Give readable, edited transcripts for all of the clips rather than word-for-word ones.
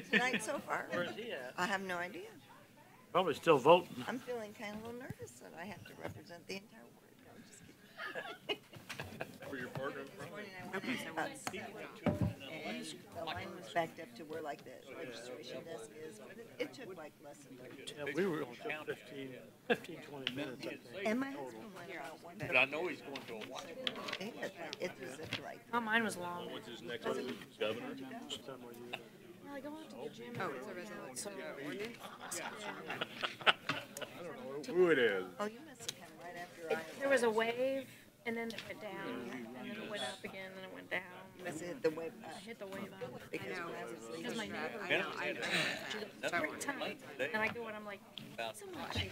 tonight so far? Where is he at? I have no idea. Probably still voting. I'm feeling kind of a little nervous that I have to represent the entire ward. No, I'm just kidding. Where your partner This from? morning I went and the line was backed up to where like the registration desk is, but it took like less than 30 minutes. Yeah, we were on 20 minutes, I think. And my husband went about one. But I know he's going to a watch. It's as if like. Oh, mine was long. What's his next one? Governor? Sometime where you- Well, I go out to the gym. Oh, it's a resolution. So, I don't know who it is. Oh, you must have come right after I. there was a wave, and then it went down, and then it went up again, and it went down. You must have hit the wave. I hit the wave up. Because when I was Because my leaving. neighbor every time, and I go and I'm like, so much.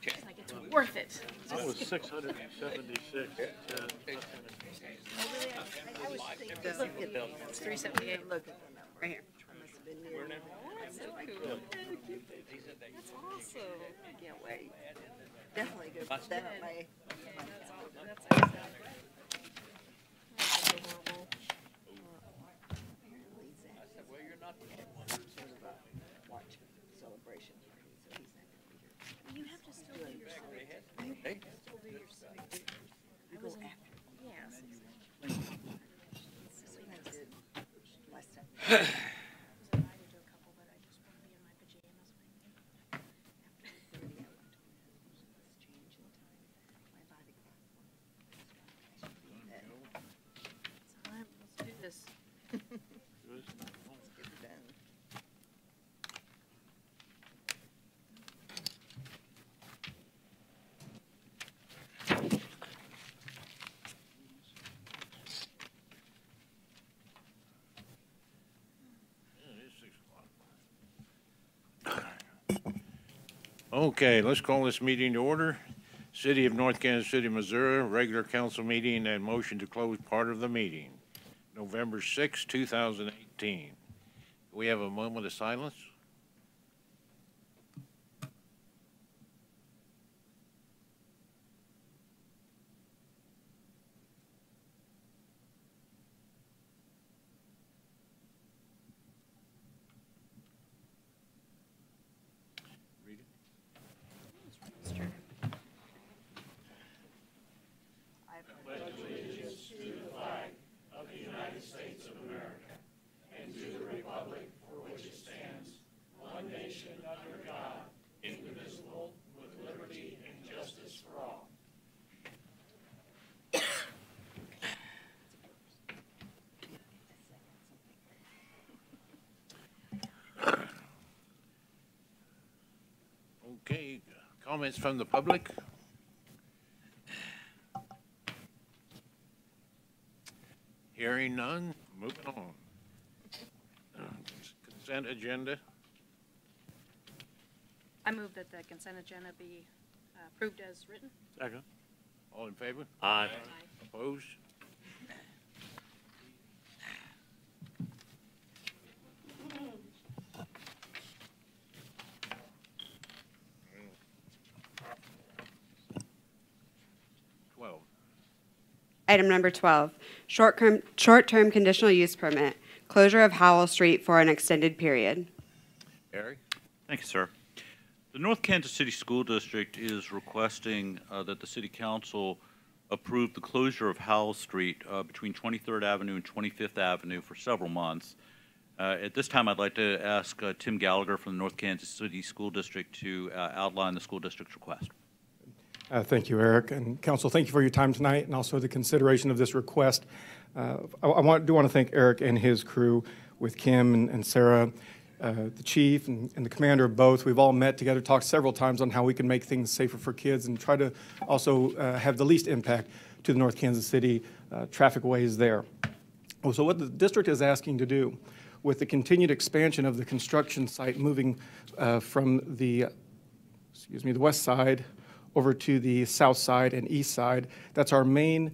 It's like, it's worth it. I was 676. I was thinking, It's 378. look at the number. Right here. I must have been near. That's so cool. That's awesome. I can't wait. Definitely go put that on my. That's awesome. That's awesome. That's adorable. Apparently Zach Well, you're not. sort of a watch celebration party, so he's not gonna be here. You have to still do your civic. You have to still do your civic. I was in, yes, exactly. I did last time. I was invited to a couple, but I just want to be in my pajamas. After 30, I went to this change in time. My body clock. I should be in bed. Time, let's do this. Let's get it done. Okay, let's call this meeting to order. City of North Kansas City, Missouri, regular council meeting and motion to close part of the meeting. November 6, 2018. We have a moment of silence. Read it. Okay, comments from the public? Hearing none, moving on. Consent agenda. I move that the consent agenda be approved as written. Second. All in favor? Aye. Opposed? Item number 12, short-term conditional use permit, closure of Howell Street for an extended period. Eric? Thank you, sir. The North Kansas City School District is requesting that the City Council approve the closure of Howell Street between 23rd Avenue and 25th Avenue for several months. At this time, I'd like to ask Tim Gallagher from the North Kansas City School District to outline the school district's request. Thank you, Eric. And Council, thank you for your time tonight and also the consideration of this request. I do want to thank Eric and his crew with Kim and Sarah, the chief and the commander of both. We've all met together, talked several times on how we can make things safer for kids and try to also have the least impact to the North Kansas City traffic ways there. So what the district is asking to do with the continued expansion of the construction site moving from the west side over to the south side and east side. That's our main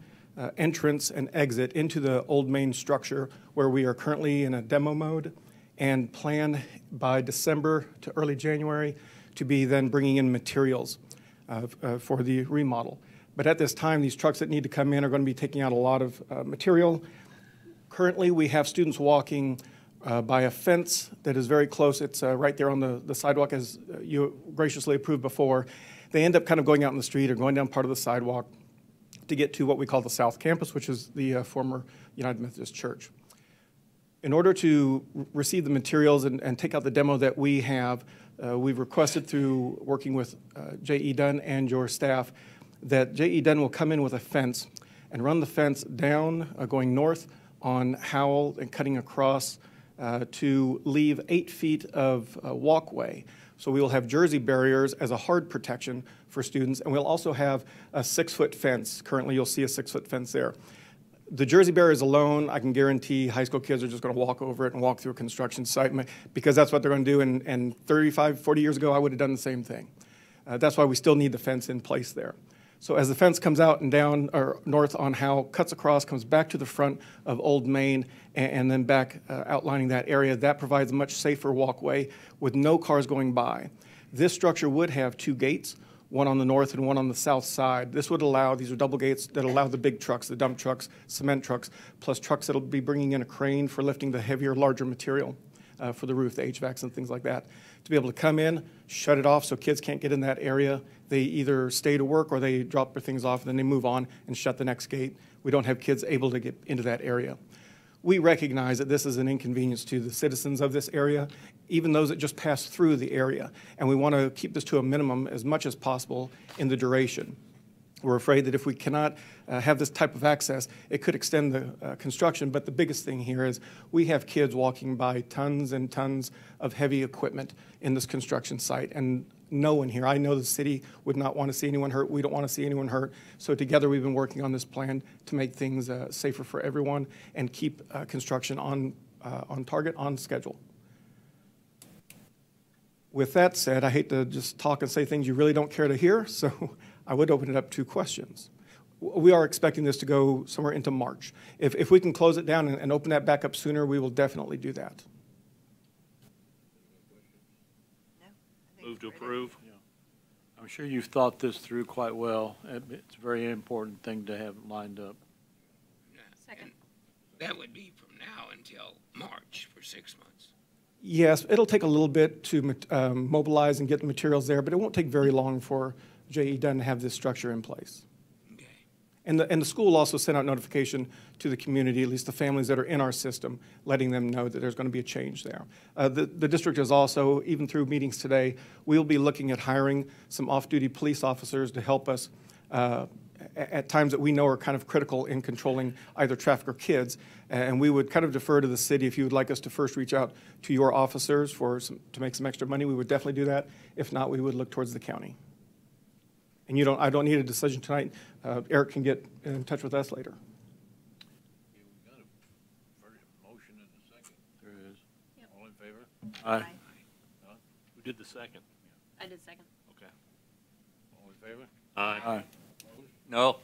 entrance and exit into the old main structure where we are currently in a demo mode and plan by December to early January to be then bringing in materials for the remodel. But at this time, these trucks that need to come in are going to be taking out a lot of material. Currently, we have students walking by a fence that is very close. It's right there on the sidewalk, as you graciously approved before. They end up kind of going out in the street or going down part of the sidewalk to get to what we call the South Campus, which is the former United Methodist Church. In order to receive the materials and take out the demo that we have, we've requested through working with J.E. Dunn and your staff that J.E. Dunn will come in with a fence and run the fence down, going north on Howell and cutting across to leave 8 feet of walkway. So we will have jersey barriers as a hard protection for students, and we'll also have a 6-foot fence. Currently, you'll see a 6-foot fence there. The jersey barriers alone, I can guarantee high school kids are just going to walk over it and walk through a construction site because that's what they're going to do. And 35, 40 years ago, I would have done the same thing. That's why we still need the fence in place there. So as the fence comes out and down or north on Howell, cuts across, comes back to the front of Old Main, and then back outlining that area, that provides a much safer walkway with no cars going by. This structure would have 2 gates, one on the north and one on the south side. This would allow, these are double gates that allow the big trucks, the dump trucks, cement trucks, plus trucks that'll be bringing in a crane for lifting the heavier, larger material for the roof, the HVACs and things like that, to be able to come in, shut it off so kids can't get in that area. They either stay to work or they drop their things off and then they move on and shut the next gate. We don't have kids able to get into that area. We recognize that this is an inconvenience to the citizens of this area, even those that just pass through the area, and we want to keep this to a minimum as much as possible in the duration. We're afraid that if we cannot have this type of access, it could extend the construction, but the biggest thing here is we have kids walking by tons and tons of heavy equipment in this construction site, and no one here, I know the city would not want to see anyone hurt. We don't want to see anyone hurt. So together we've been working on this plan to make things safer for everyone and keep construction on target, on schedule. With that said, I hate to just talk and say things you really don't care to hear, so I would open it up to questions. We are expecting this to go somewhere into March. If we can close it down and open that back up sooner, we will definitely do that. Move to approve. I'm sure you've thought this through quite well. It's a very important thing to have lined up. Second. That would be from now until March for 6 months. Yes, it'll take a little bit to mobilize and get the materials there, but it won't take very long for J.E. Dunn to have this structure in place. Okay. And the school also sent out notification to the community, at least the families that are in our system, letting them know that there's going to be a change there. The district is also, even through meetings today, we'll be looking at hiring some off-duty police officers to help us at times that we know are kind of critical in controlling either traffic or kids. And we would kind of defer to the city. If you would like us to first reach out to your officers to make some extra money, we would definitely do that. If not, we would look towards the county. And I don't need a decision tonight. Eric can get in touch with us later. We've got a motion and a second. There is. Yep. All in favor? Aye. Who did the second? I did second. Okay. All in favor? Aye. No.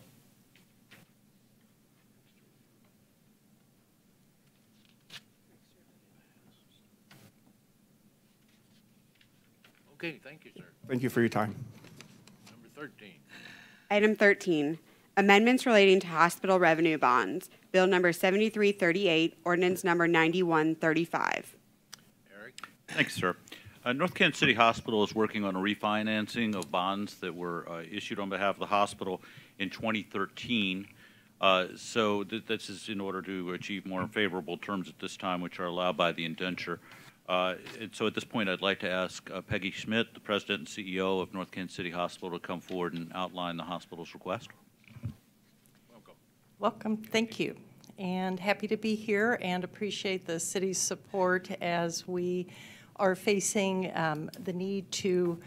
Okay, thank you, sir. Thank you for your time. Number 13. Item 13, amendments relating to hospital revenue bonds. Bill number 7338, ordinance number 9135. Eric? Thanks, sir. North Kansas City Hospital is working on a refinancing of bonds that were issued on behalf of the hospital in 2013. So this is in order to achieve more favorable terms at this time, which are allowed by the indenture. And so at this point, I'd like to ask Peggy Schmidt, the President and CEO of North Kansas City Hospital, to come forward and outline the hospital's request. Welcome. Welcome, thank you. And happy to be here and appreciate the city's support as we are facing the need to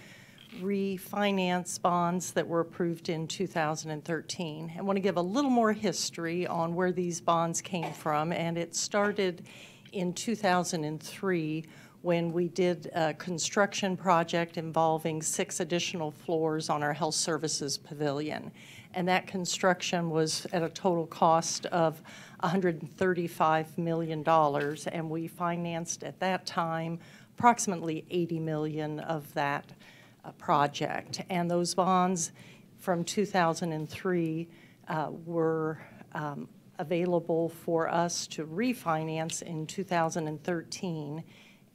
refinance bonds that were approved in 2013. I want to give a little more history on where these bonds came from, and it started in 2003 when we did a construction project involving 6 additional floors on our health services pavilion. And that construction was at a total cost of $135 million, and we financed at that time approximately $80 million of that project. And those bonds from 2003 were available for us to refinance in 2013.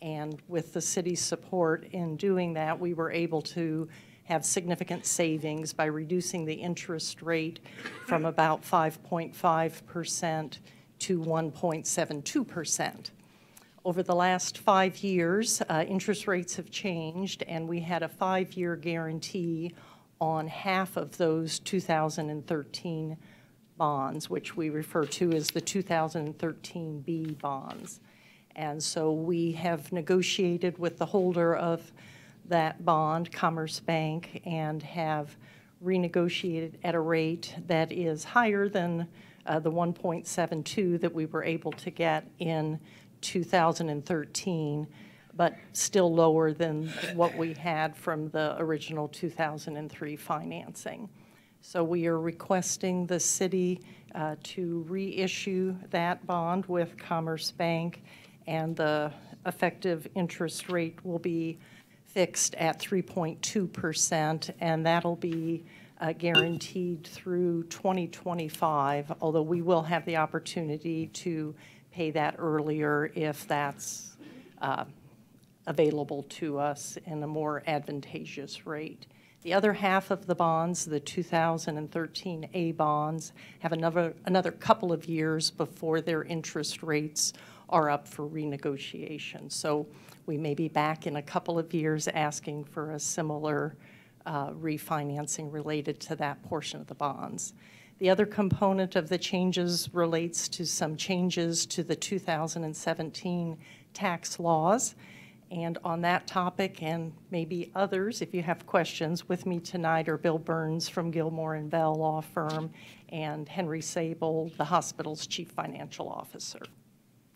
And with the city's support in doing that, we were able to have significant savings by reducing the interest rate from about 5.5% to 1.72%. Over the last 5 years, interest rates have changed, and we had a 5-year guarantee on half of those 2013 bonds, which we refer to as the 2013B bonds. And so we have negotiated with the holder of that bond, Commerce Bank, and have renegotiated at a rate that is higher than the 1.72 that we were able to get in 2013, but still lower than what we had from the original 2003 financing. So we are requesting the city to reissue that bond with Commerce Bank, and the effective interest rate will be fixed at 3.2%, and that'll be guaranteed through 2025, although we will have the opportunity to pay that earlier if that's available to us in a more advantageous rate. The other half of the bonds, the 2013A bonds, have another couple of years before their interest rates are up for renegotiation. So we may be back in a couple of years asking for a similar refinancing related to that portion of the bonds. The other component of the changes relates to some changes to the 2017 tax laws. And on that topic, and maybe others, if you have questions, with me tonight are Bill Burns from Gilmore and Bell Law Firm and Henry Sable, the hospital's chief financial officer.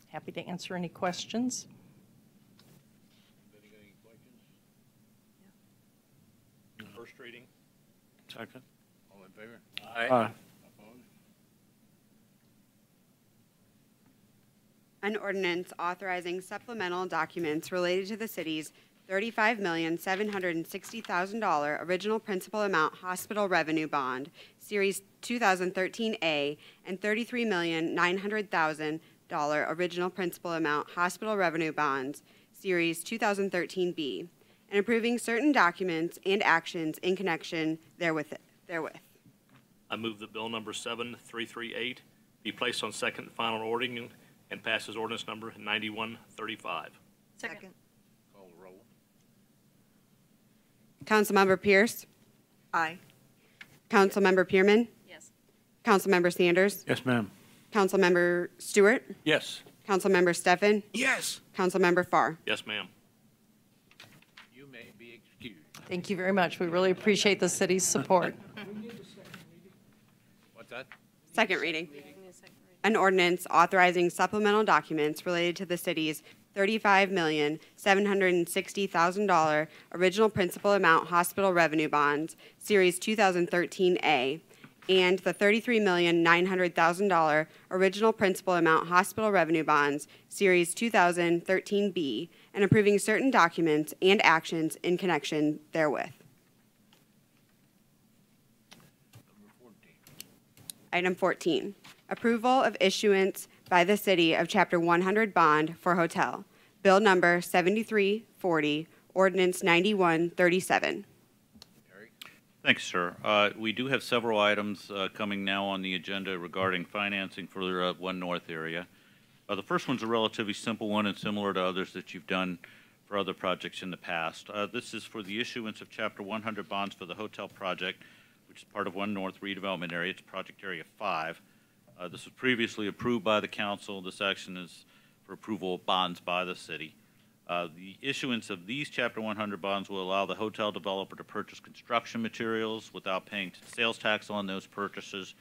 Happy to answer any questions. Anybody got any questions? First reading. Second. All in favor? Aye. Opposed? An ordinance authorizing supplemental documents related to the city's $35,760,000 original principal amount hospital revenue bond, Series 2013A, and $33,900,000 original principal amount hospital revenue bonds, Series 2013B, and approving certain documents and actions in connection therewith. I move that bill number 7338 be placed on second and final reading and pass as ordinance number 9135. Second. Call the roll. Councilmember Pierce, Aye. Councilmember Pearman, Yes. Councilmember Sanders, Yes, ma'am. Councilmember Stewart, Yes. Councilmember Steffen, Yes. Councilmember Farr. Yes, ma'am. You may be excused. Thank you very much. We really appreciate the city's support. What's that? Second reading. An ordinance authorizing supplemental documents related to the city's $35,760,000 original principal amount hospital revenue bonds, Series 2013A, and the $33,900,000 original principal amount hospital revenue bonds, Series 2013B, and approving certain documents and actions in connection therewith. Number 14. Item 14, approval of issuance by the city of Chapter 100 bond for hotel. Bill number 7340, ordinance 9137. Eric? Thanks, sir. We do have several items coming now on the agenda regarding financing for the One North area. The first one's a relatively simple one and similar to others that you've done for other projects in the past. This is for the issuance of Chapter 100 bonds for the hotel project, which is part of One North redevelopment area. It's Project Area 5. This was previously approved by the council. This action is for approval of bonds by the city. The issuance of these Chapter 100 bonds will allow the hotel developer to purchase construction materials without paying sales tax on those purchases.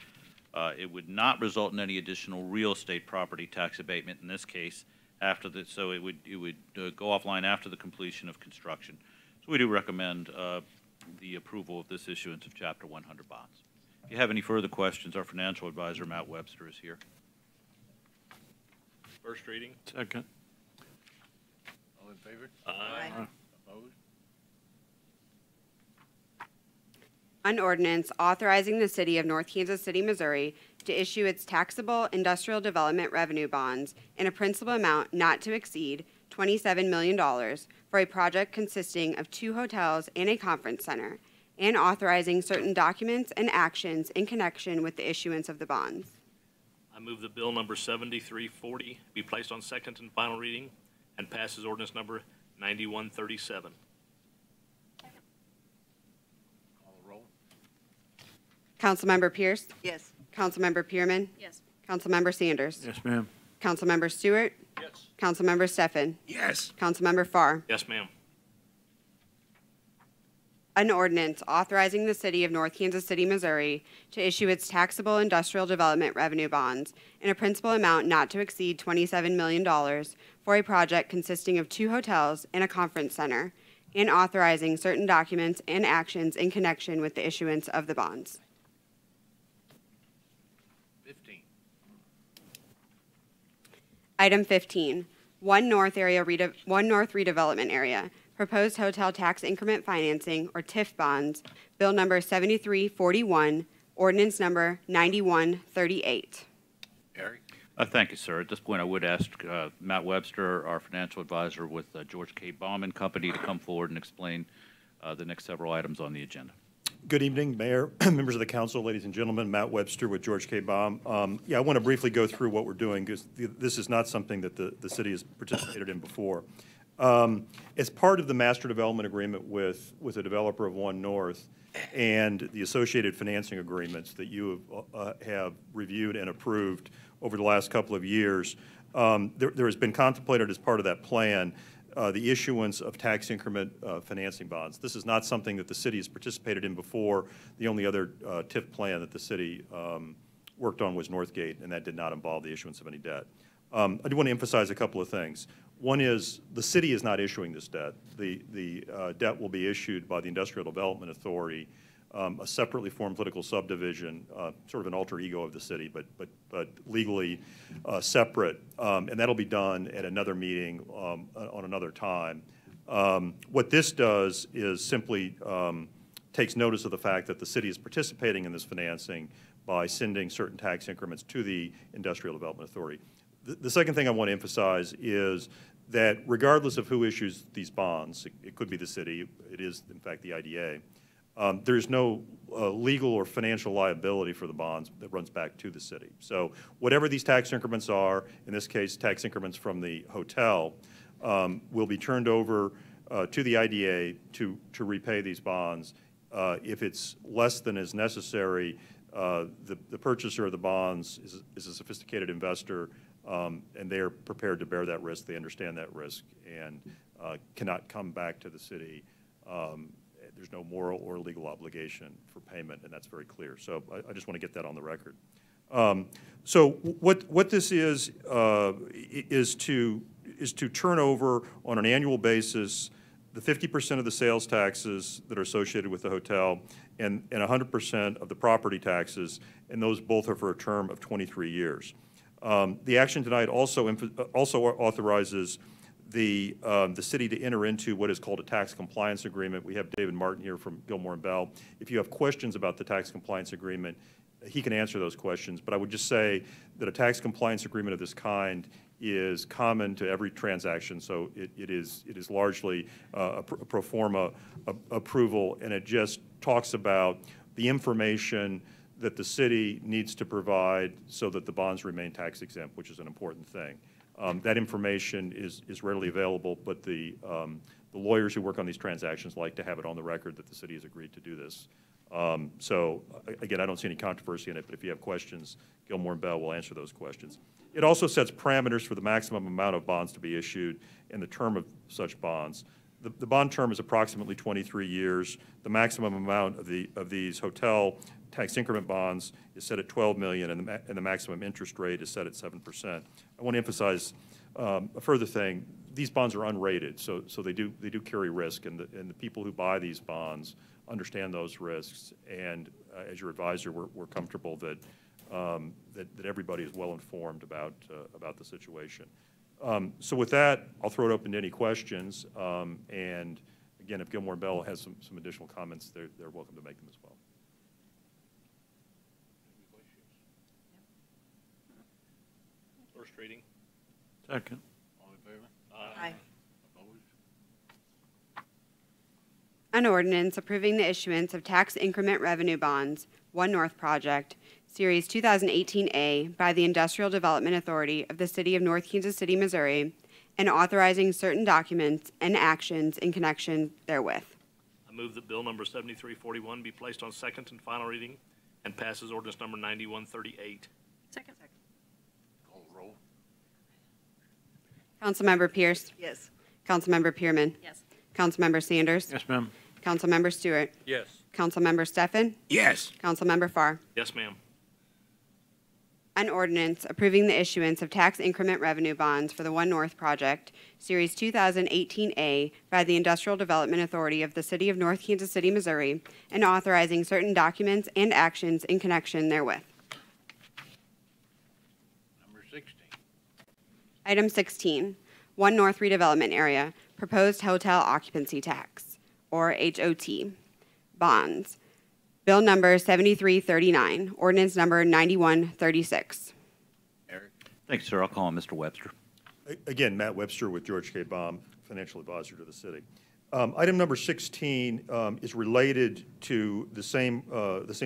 It would not result in any additional real estate property tax abatement in this case, so it would go offline after the completion of construction. So we do recommend the approval of this issuance of Chapter 100 bonds. If you have any further questions, our financial advisor, Matt Webster, is here. First reading. Second. All in favor? Aye. Opposed? An ordinance authorizing the city of North Kansas City, Missouri to issue its taxable industrial development revenue bonds in a principal amount not to exceed $27 million for a project consisting of 2 hotels and a conference center, and authorizing certain documents and actions in connection with the issuance of the bonds. I move that bill number 7340 be placed on second and final reading and pass as ordinance number 9137. Call the roll. Councilmember Pierce? Yes. Councilmember Pearman? Yes. Councilmember Sanders? Yes, ma'am. Councilmember Stewart? Yes. Councilmember Steffen? Yes. Councilmember Farr? Yes, ma'am. An ordinance authorizing the city of North Kansas City, Missouri to issue its taxable industrial development revenue bonds in a principal amount not to exceed $27 million for a project consisting of 2 hotels and a conference center, and authorizing certain documents and actions in connection with the issuance of the bonds. 15. Item 15, One North redevelopment area. Proposed Hotel Tax Increment Financing, or TIF bonds, Bill number 7341, ordinance number 9138. Eric? Thank you, sir. At this point, I would ask Matt Webster, our financial advisor with George K. Baum and Company, to come forward and explain the next several items on the agenda. Good evening, Mayor, members of the council, ladies and gentlemen. Matt Webster with George K. Baum. I want to briefly go through what we're doing because this is not something that the city has participated in before. As part of the master development agreement with the developer of One North and the associated financing agreements that you have reviewed and approved over the last couple of years, there has been contemplated as part of that plan the issuance of tax increment financing bonds. This is not something that the city has participated in before. The only other TIF plan that the city worked on was Northgate, and that did not involve the issuance of any debt. I do want to emphasize a couple of things. One is the city is not issuing this debt. The debt will be issued by the Industrial Development Authority, a separately formed political subdivision, sort of an alter ego of the city, but legally separate, and that'll be done at another meeting on another time. What this does is simply takes notice of the fact that the city is participating in this financing by sending certain tax increments to the Industrial Development Authority. The second thing I want to emphasize is that regardless of who issues these bonds, it could be the city, it is in fact the IDA, there's no legal or financial liability for the bonds that runs back to the city. So whatever these tax increments are, in this case tax increments from the hotel, will be turned over to the IDA to repay these bonds. If it's less than is necessary, the purchaser of the bonds is a sophisticated investor, and they are prepared to bear that risk. They understand that risk and cannot come back to the city. There's no moral or legal obligation for payment, and that's very clear. So I just want to get that on the record. So what this is to turn over on an annual basis the 50% of the sales taxes that are associated with the hotel and 100% of the property taxes, and those both are for a term of 23 years. The action tonight also authorizes the city to enter into what is called a tax compliance agreement. We have David Martin here from Gilmore & Bell. If you have questions about the tax compliance agreement, he can answer those questions. But I would just say that a tax compliance agreement of this kind is common to every transaction, so it is largely a pro forma approval, and it just talks about the information that the city needs to provide so that the bonds remain tax exempt, which is an important thing. That information is readily available, but the lawyers who work on these transactions like to have it on the record that the city has agreed to do this. So again, I don't see any controversy in it, but if you have questions, Gilmore & Bell will answer those questions. It also sets parameters for the maximum amount of bonds to be issued and the term of such bonds. The bond term is approximately 23 years. The maximum amount of these hotel tax increment bonds is set at $12 million, and the maximum interest rate is set at 7%. I want to emphasize a further thing. These bonds are unrated, so they do carry risk, and the people who buy these bonds understand those risks. And as your advisor, we're comfortable that that everybody is well informed about the situation. So with that, I'll throw it open to any questions. And again, if Gilmore & Bell has some additional comments, they're welcome to make them as well. reading. Second. All in favor? Aye. Opposed? An ordinance approving the issuance of tax increment revenue bonds, One North Project, Series 2018A by the Industrial Development Authority of the City of North Kansas City, Missouri, and authorizing certain documents and actions in connection therewith. I move that bill number 7341 be placed on second and final reading and passes ordinance number 9138. Second. Call the roll. Councilmember Pierce. Yes. Councilmember Pearman. Yes. Councilmember Sanders. Yes, ma'am. Councilmember Stewart. Yes. Councilmember Steffen. Yes. Councilmember Farr. Yes, ma'am. An ordinance approving the issuance of tax increment revenue bonds for the One North Project, Series 2018A by the Industrial Development Authority of the City of North Kansas City, Missouri, and authorizing certain documents and actions in connection therewith. Number 16. Item 16, One North Redevelopment Area, Proposed Hotel Occupancy Tax, or HOT, Bonds. Bill number 7339, ordinance number 9136. Eric? Thank you, sir. I'll call on Mr. Webster. Again, Matt Webster with George K. Baum, financial advisor to the city. Item number 16 is related to the same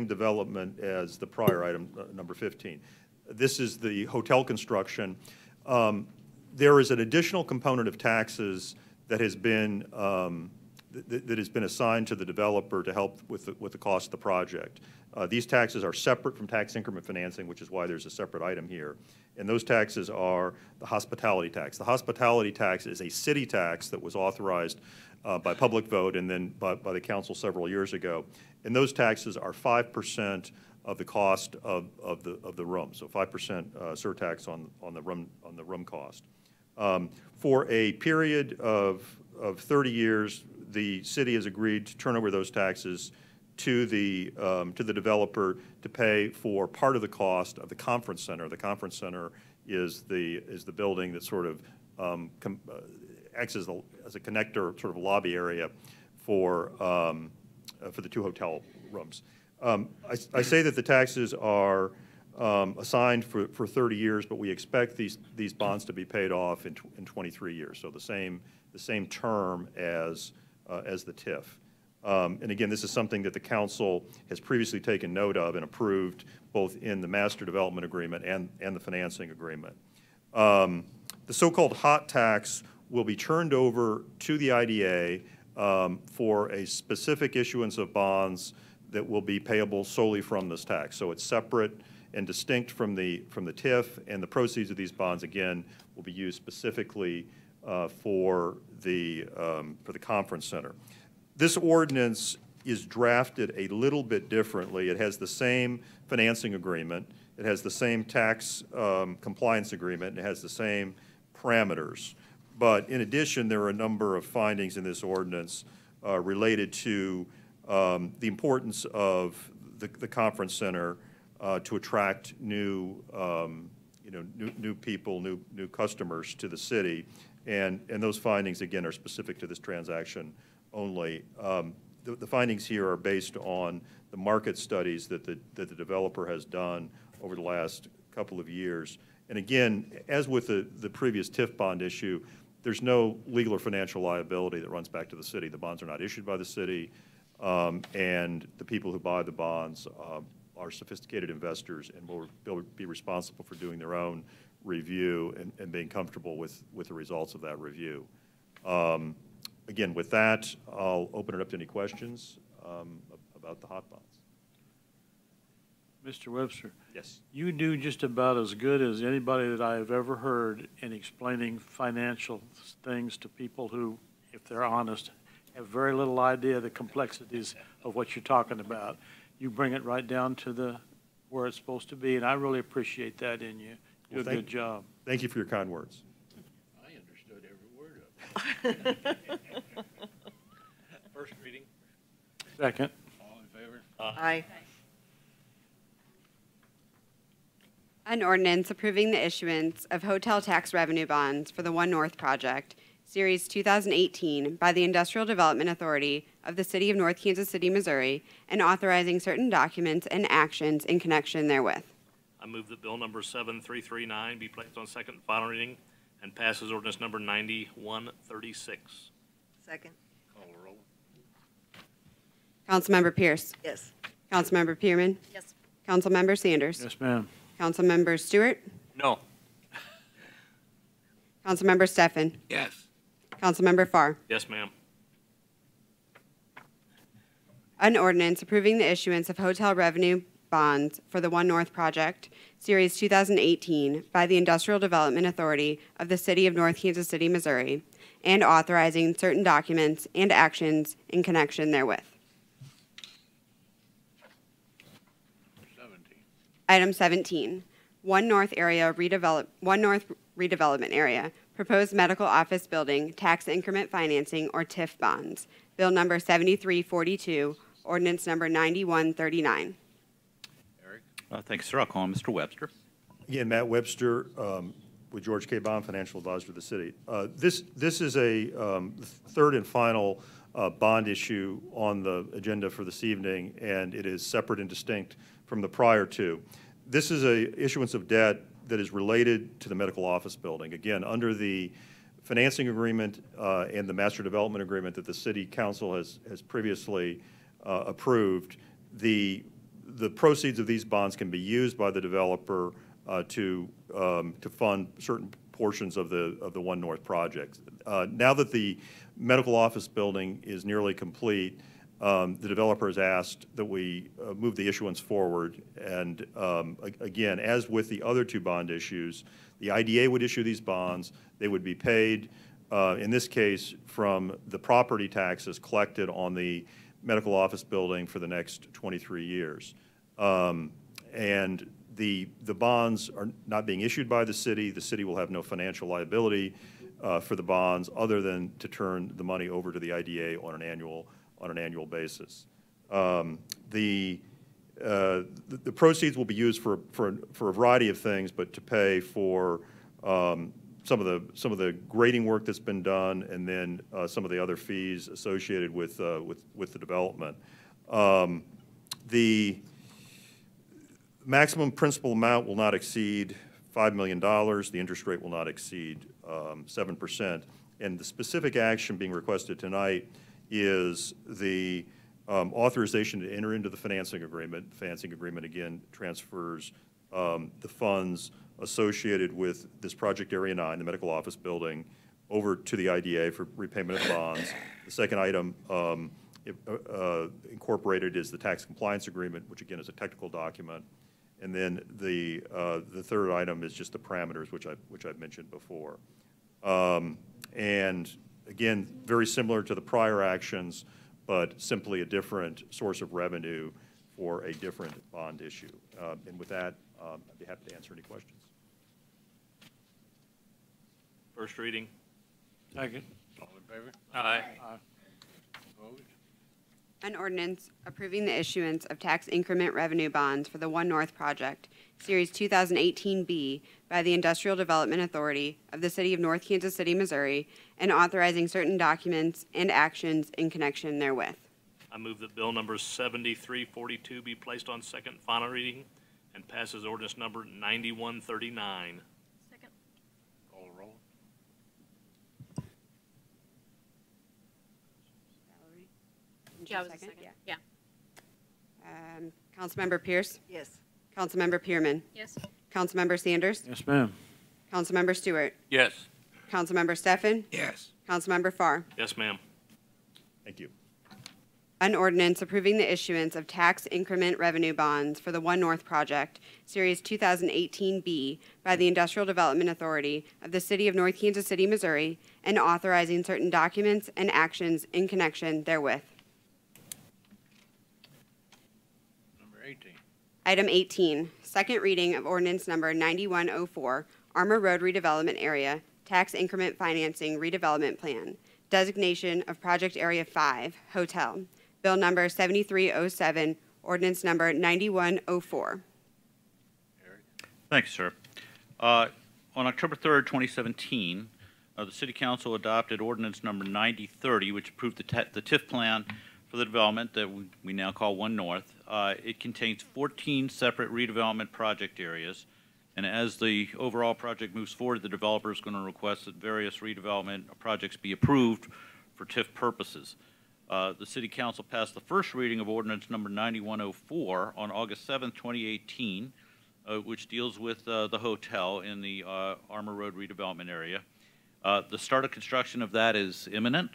development as the prior item, number 15. This is the hotel construction. There is an additional component of taxes that has been assigned to the developer to help with the cost of the project. These taxes are separate from tax increment financing, which is why there's a separate item here. And those taxes are the hospitality tax. The hospitality tax is a city tax that was authorized by public vote and then by the council several years ago. And those taxes are 5% of the cost of the room, so 5% surtax on the room cost. For a period of 30 years, the city has agreed to turn over those taxes to the developer to pay for part of the cost of the conference center. The conference center is the building that sort of acts as a connector, sort of a lobby area for the two hotel rooms. I say that the taxes are assigned for 30 years, but we expect these bonds to be paid off in 23 years, so the same term as the TIF. And again, this is something that the council has previously taken note of and approved both in the master development agreement and the financing agreement. The so-called hot tax will be turned over to the IDA for a specific issuance of bonds that will be payable solely from this tax. So it's separate and distinct from the TIF, and the proceeds of these bonds, again, will be used specifically for the conference center. This ordinance is drafted a little bit differently. It has the same financing agreement, it has the same tax compliance agreement, and it has the same parameters. But in addition, there are a number of findings in this ordinance related to the importance of the conference center to attract new people, new customers to the city, and those findings again are specific to this transaction only. The findings here are based on the market studies that the developer has done over the last couple of years. And again, as with the previous TIF bond issue, there's no legal or financial liability that runs back to the city. The bonds are not issued by the city, and the people who buy the bonds are sophisticated investors and will be responsible for doing their own review and being comfortable with the results of that review. Again, with that, I'll open it up to any questions about the hot bonds. Mr. Webster, Yes. you do just about as good as anybody that I have ever heard in explaining financial things to people who, if they're honest, have very little idea of the complexities of what you're talking about. You bring it right down to where it's supposed to be, and I really appreciate that in you. You do a good job. Thank you for your kind words. I understood every word of it. First reading. Second. All in favor? Aye. An ordinance approving the issuance of hotel tax revenue bonds for the One North Project, Series 2018, by the Industrial Development Authority of the City of North Kansas City, Missouri, and authorizing certain documents and actions in connection therewith. I move that bill number 7339 be placed on second and final reading and passes ordinance number 9136. Second. Call the roll. Councilmember Pierce. Yes. Councilmember Pearman. Yes. Councilmember Sanders. Yes, ma'am. Councilmember Stewart. No. Councilmember Steffen. Yes. Councilmember Farr. Yes, ma'am. An ordinance approving the issuance of hotel revenue bonds for the One North Project, Series 2018, by the Industrial Development Authority of the City of North Kansas City, Missouri, and authorizing certain documents and actions in connection therewith. 17. Item 17, One North redevelopment area, proposed medical office building, tax increment financing, or TIF bonds. Bill number 7342, ordinance number 9139. Eric? Thanks, sir. I'll call on Mr. Webster. Again, Matt Webster, with George K. Baum, financial advisor to the city. This is a third and final bond issue on the agenda for this evening, and it is separate and distinct from the prior two. This is a issuance of debt that is related to the medical office building. Again, under the financing agreement and the master development agreement that the city council has previously approved, the proceeds of these bonds can be used by the developer to fund certain portions of the One North project. Now that the medical office building is nearly complete, the developer has asked that we move the issuance forward. And again, as with the other two bond issues, the IDA would issue these bonds. They would be paid, in this case, from the property taxes collected on the medical office building for the next 23 years. And the bonds are not being issued by the city. The city will have no financial liability for the bonds other than to turn the money over to the IDA on an annual basis. The proceeds will be used for a variety of things, but to pay for some of the grading work that's been done, and then some of the other fees associated with the development. The maximum principal amount will not exceed $5 million. The interest rate will not exceed 7%. And the specific action being requested tonight is the authorization to enter into the financing agreement. The financing agreement, again, transfers the funds associated with this Project Area 9, the medical office building, over to the IDA for repayment of bonds. The second item incorporated is the tax compliance agreement, which again is a technical document. And then the third item is just the parameters, which I've mentioned before. And again, very similar to the prior actions, but simply a different source of revenue for a different bond issue. And with that, I'd be happy to answer any questions. First reading. Second. All in favor? Aye. Opposed? An ordinance approving the issuance of tax increment revenue bonds for the One North Project, Series 2018B, by the Industrial Development Authority of the City of North Kansas City, Missouri, and authorizing certain documents and actions in connection therewith. I move that bill number 7342 be placed on second and final reading and passes ordinance number 9139. Second. Call the roll. Yeah, I was the second. Yeah. Councilmember Pierce. Yes. Councilmember Pearman. Yes. Councilmember Sanders. Yes, ma'am. Councilmember Stewart. Yes. Councilmember Steffen. Yes. Councilmember Farr. Yes, ma'am. Thank you. An ordinance approving the issuance of tax increment revenue bonds for the One North Project, Series 2018B, by the Industrial Development Authority of the City of North Kansas City, Missouri, and authorizing certain documents and actions in connection therewith. Number 18. Item 18, second reading of ordinance number 9104, Armour Road Redevelopment Area, Tax Increment Financing Redevelopment Plan, designation of Project Area 5, Hotel, Bill number 7307, ordinance number 9104. Thank you, sir. On October 3rd, 2017, the City Council adopted ordinance number 9030, which approved the TIF plan for the development that we now call One North. It contains 14 separate redevelopment project areas. And as the overall project moves forward, the developer is going to request that various redevelopment projects be approved for TIF purposes. The City Council passed the first reading of ordinance number 9104 on August 7th, 2018, which deals with the hotel in the Armour Road redevelopment area. The start of construction of that is imminent,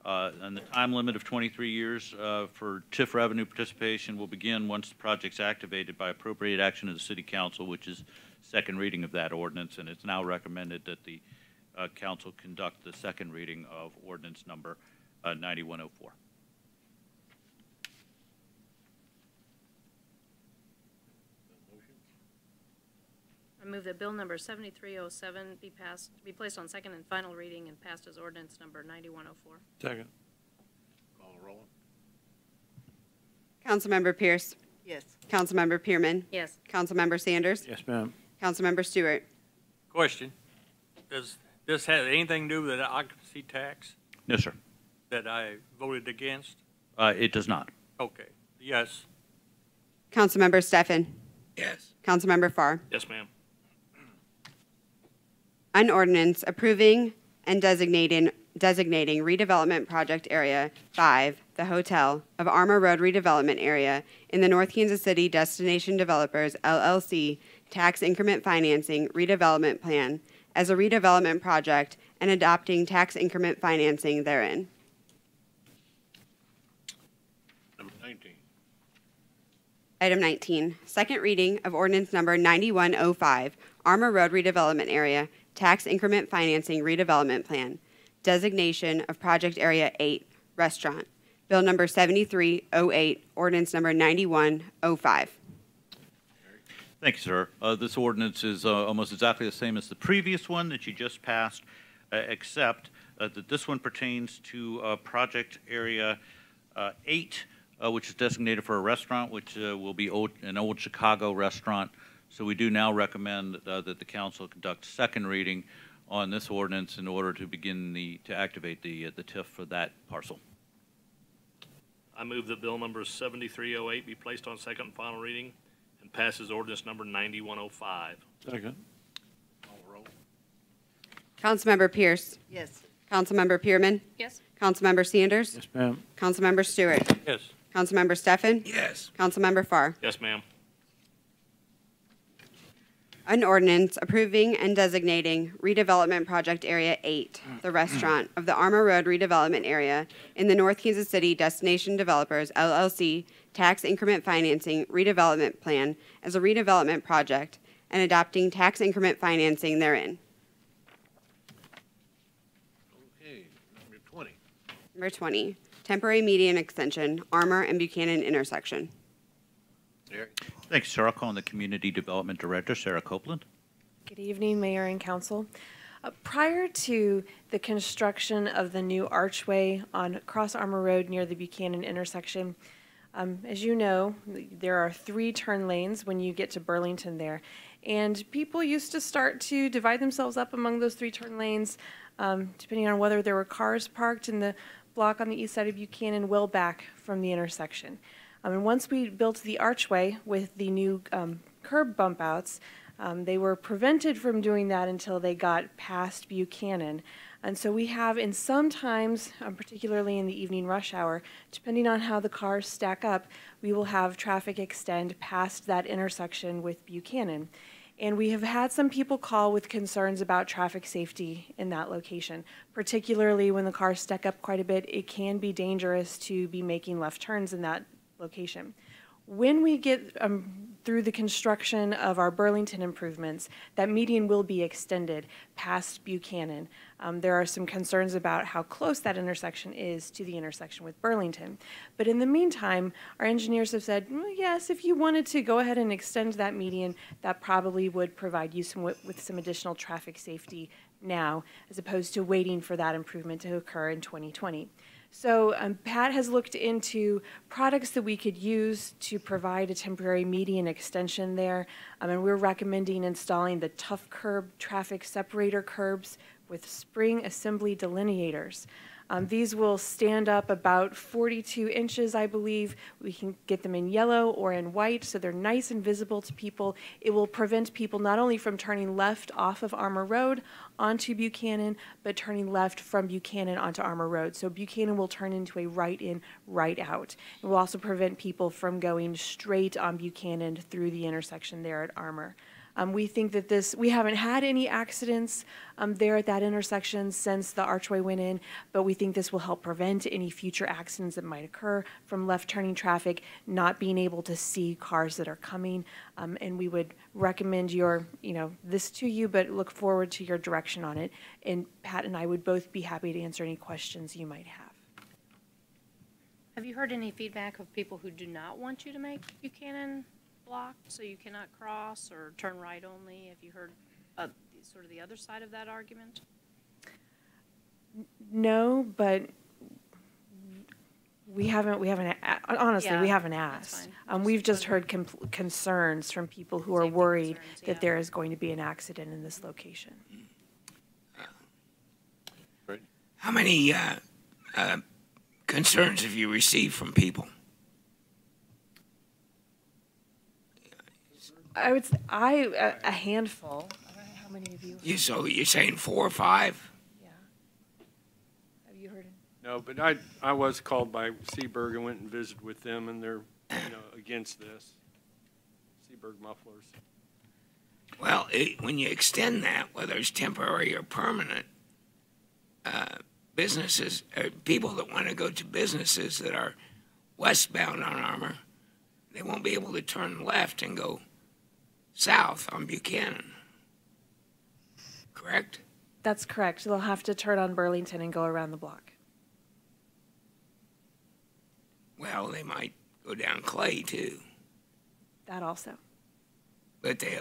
and the time limit of 23 years for TIF revenue participation will begin once the project's activated by appropriate action of the City Council, which is second reading of that ordinance, and it's now recommended that the Council conduct the second reading of ordinance number 9104. I move that bill number 7307 be placed on second and final reading and passed as ordinance number 9104. Second. Call the roll. Councilmember Pierce. Yes. Councilmember Pearman. Yes. Councilmember Sanders. Yes, ma'am. Councilmember Stewart. Question, does this have anything to do with the occupancy tax No, sir. that I voted against? It does not. Okay, yes. Councilmember Steffen. Yes. Councilmember Farr. Yes, ma'am. An ordinance approving and designating redevelopment project area 5, the Hotel of Armour Road redevelopment area in the North Kansas City Destination Developers LLC tax increment financing redevelopment plan as a redevelopment project and adopting tax increment financing therein. Number 19. Item 19, second reading of ordinance number 9105, Armour Road redevelopment area, tax increment financing redevelopment plan, designation of project area 8, restaurant. Bill number 7308, ordinance number 9105. Thank you, sir. This ordinance is almost exactly the same as the previous one that you just passed, except that this one pertains to project area 8, which is designated for a restaurant, which will be an old Chicago restaurant. So we do now recommend that the council conduct second reading on this ordinance in order to begin to activate the TIF for that parcel. I move that bill number 7308 be placed on second and final reading and passes ordinance number 9105. Second. Call the roll. Councilmember Pierce. Yes. Councilmember Pearman. Yes. Councilmember Sanders. Yes, ma'am. Councilmember Stewart. Yes. Councilmember Steffen. Yes. Councilmember Farr. Yes, ma'am. An ordinance approving and designating redevelopment project area 8, the restaurant of the Armour Road redevelopment area in the North Kansas City Destination Developers LLC tax increment financing redevelopment plan as a redevelopment project and adopting tax increment financing therein. Okay, number 20. Number 20, temporary median extension, Armour and Buchanan intersection. Eric. Thank you, sir. I'll call on the Community Development Director, Sarah Copeland. Good evening, Mayor and Council. Prior to the construction of the new archway on Cross Armour Road near the Buchanan intersection, as you know, there are 3 turn lanes when you get to Burlington there. And people used to start to divide themselves up among those 3 turn lanes, depending on whether there were cars parked in the block on the east side of Buchanan well back from the intersection. And once we built the archway with the new curb bump outs, they were prevented from doing that until they got past Buchanan. And so we have, in some times, particularly in the evening rush hour, depending on how the cars stack up, we will have traffic extend past that intersection with Buchanan. And we have had some people call with concerns about traffic safety in that location. Particularly when the cars stack up quite a bit, it can be dangerous to be making left turns in that location. When we get through the construction of our Burlington improvements, that median will be extended past Buchanan. There are some concerns about how close that intersection is to the intersection with Burlington. But in the meantime, our engineers have said, well, yes, if you wanted to go ahead and extend that median, that probably would provide you with some additional traffic safety now, as opposed to waiting for that improvement to occur in 2020. So Pat has looked into products that we could use to provide a temporary median extension there, and we're recommending installing the Tough Curb traffic separator curbs, with spring assembly delineators. These will stand up about 42 inches, I believe. We can get them in yellow or in white, so they're nice and visible to people. It will prevent people not only from turning left off of Armour Road onto Buchanan, but turning left from Buchanan onto Armour Road. So Buchanan will turn into a right in, right out. It will also prevent people from going straight on Buchanan through the intersection there at Armour. We think that we haven't had any accidents there at that intersection since the archway went in, but we think this will help prevent any future accidents that might occur from left turning traffic, not being able to see cars that are coming. And we would recommend this to you, but look forward to your direction on it. And Pat and I would both be happy to answer any questions you might have. Have you heard any feedback of people who do not want you to make Buchanan blocked so you cannot cross or turn right only? Have you heard sort of the other side of that argument? No, but we haven't honestly, Yeah, we haven't that's asked. fine. We've just heard concerns from people who are Safety worried concerns, that yeah. there is going to be an accident in this location. How many concerns have you received from people? I would say, a handful. I don't know how many of you. So you're saying 4 or 5? Yeah. Have you heard? No, but I was called by Seaberg and went and visited with them, and they're against this. Seaberg Mufflers. Well, when you extend that, whether it's temporary or permanent, businesses, people that want to go to businesses that are westbound on Armour, they won't be able to turn left and go south on Buchanan. Correct? That's correct. They'll have to turn on Burlington and go around the block. Well, they might go down Clay too, That also. but they,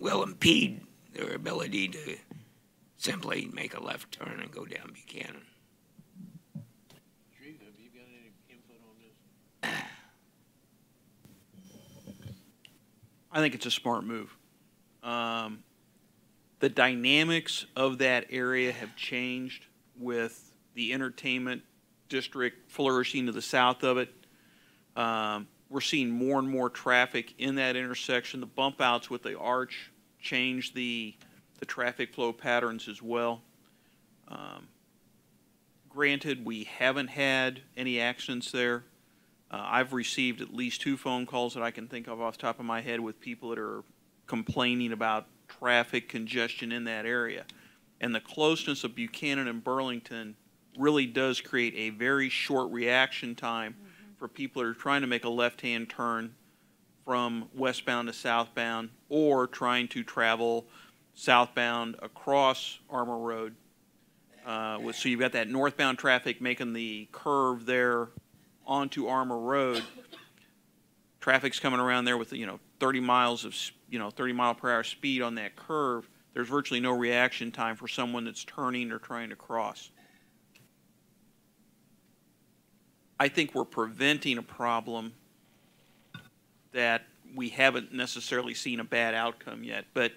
will impede their ability to simply make a left turn and go down Buchanan. Chief, have you got any input on this? I think it's a smart move. The dynamics of that area have changed with the entertainment district flourishing to the south of it. We're seeing more and more traffic in that intersection. The bump outs with the arch change the traffic flow patterns as well. Granted, we haven't had any accidents there. I've received at least 2 phone calls that I can think of off the top of my head with people that are complaining about traffic congestion in that area. And the closeness of Buchanan and Burlington really does create a very short reaction time for people that are trying to make a left-hand turn from westbound to southbound or trying to travel southbound across Armour Road. So you've got that northbound traffic making the curve there onto Armour Road. Traffic's coming around there with 30 miles of 30 mile per hour speed on that curve. There's virtually no reaction time for someone that's turning or trying to cross. I think we're preventing a problem that we haven't necessarily seen a bad outcome yet, but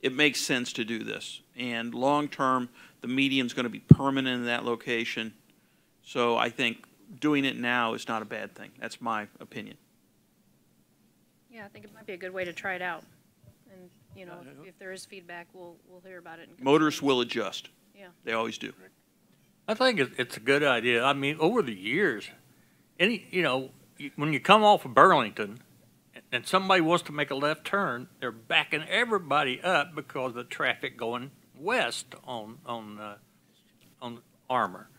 it makes sense to do this. And long term, the median's going to be permanent in that location. So I think doing it now is not a bad thing. That's my opinion. Yeah, I think it might be a good way to try it out. And, if there is feedback, we'll hear about it. Motorists will adjust. Yeah. They always do. I think it's a good idea. I mean, over the years, when you come off of Burlington and somebody wants to make a left turn, they're backing everybody up because of the traffic going west on Armour.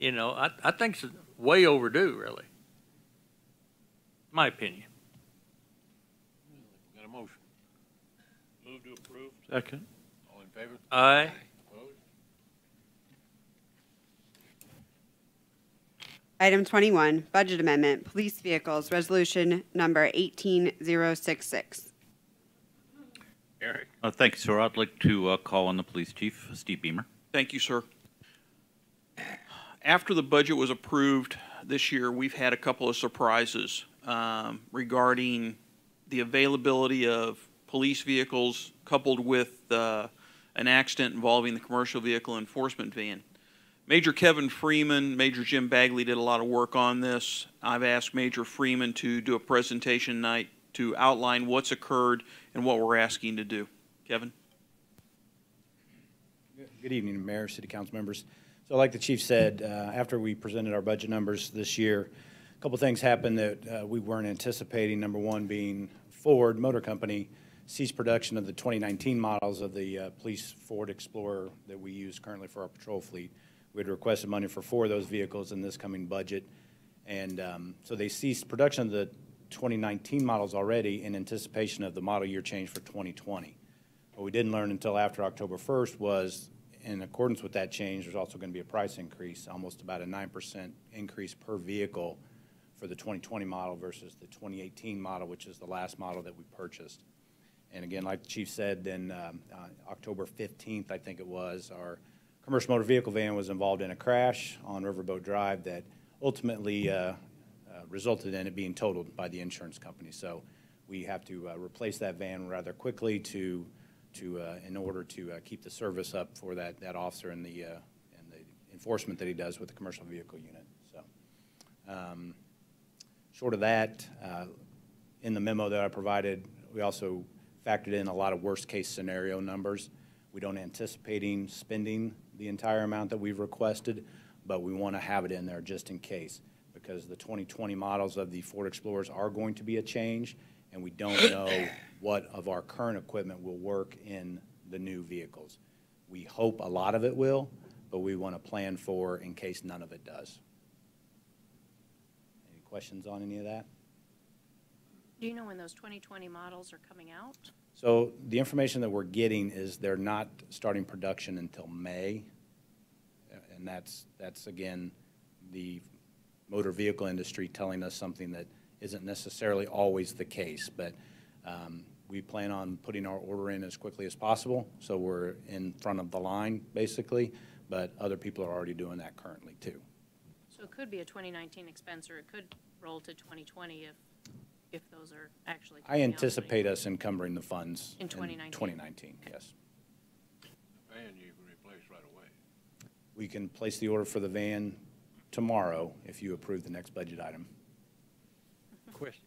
I think it's way overdue, really. My opinion. Got a motion. Move to approve. Second. All in favor? Aye. Opposed? Item 21, Budget Amendment, Police Vehicles, Resolution Number 18066. Eric. Thank you, sir. I'd like to call on the police chief, Steve Beamer. Thank you, sir. After the budget was approved this year, we've had a couple of surprises regarding the availability of police vehicles coupled with an accident involving the commercial vehicle enforcement van. Major Kevin Freeman, Major Jim Bagley did a lot of work on this. I've asked Major Freeman to do a presentation tonight to outline what's occurred and what we're asking to do. Kevin? Good evening, Mayor, City Council members. So like the Chief said, after we presented our budget numbers this year, a couple things happened that we weren't anticipating. Number one being Ford Motor Company ceased production of the 2019 models of the police Ford Explorer that we use currently for our patrol fleet. We had requested money for 4 of those vehicles in this coming budget. And so they ceased production of the 2019 models already in anticipation of the model year change for 2020. What we didn't learn until after October 1st was, in accordance with that change, there's also going to be a price increase, almost about a 9% increase per vehicle for the 2020 model versus the 2018 model, which is the last model that we purchased. And again, like the Chief said, then October 15th, I think it was, our commercial motor vehicle van was involved in a crash on Riverboat Drive that ultimately resulted in it being totaled by the insurance company. So we have to replace that van rather quickly in order to keep the service up for that officer and the enforcement that he does with the commercial vehicle unit. So short of that, in the memo that I provided, we also factored in a lot of worst-case scenario numbers. We don't anticipating spending the entire amount that we've requested, but we want to have it in there just in case, because the 2020 models of the Ford Explorers are going to be a change, and we don't know what of our current equipment will work in the new vehicles. We hope a lot of it will, but we want to plan for in case none of it does. Any questions on any of that? Do you know when those 2020 models are coming out? So the information that we're getting is they're not starting production until May, and that's again the motor vehicle industry telling us something that isn't necessarily always the case, but we plan on putting our order in as quickly as possible, so we're in front of the line basically, but other people are already doing that currently too. So it could be a 2019 expense, or it could roll to 2020 if those are actually I anticipate us encumbering the funds in 2019. 2019, yes. The van you can replace right away. We can place the order for the van tomorrow if you approve the next budget item. Question.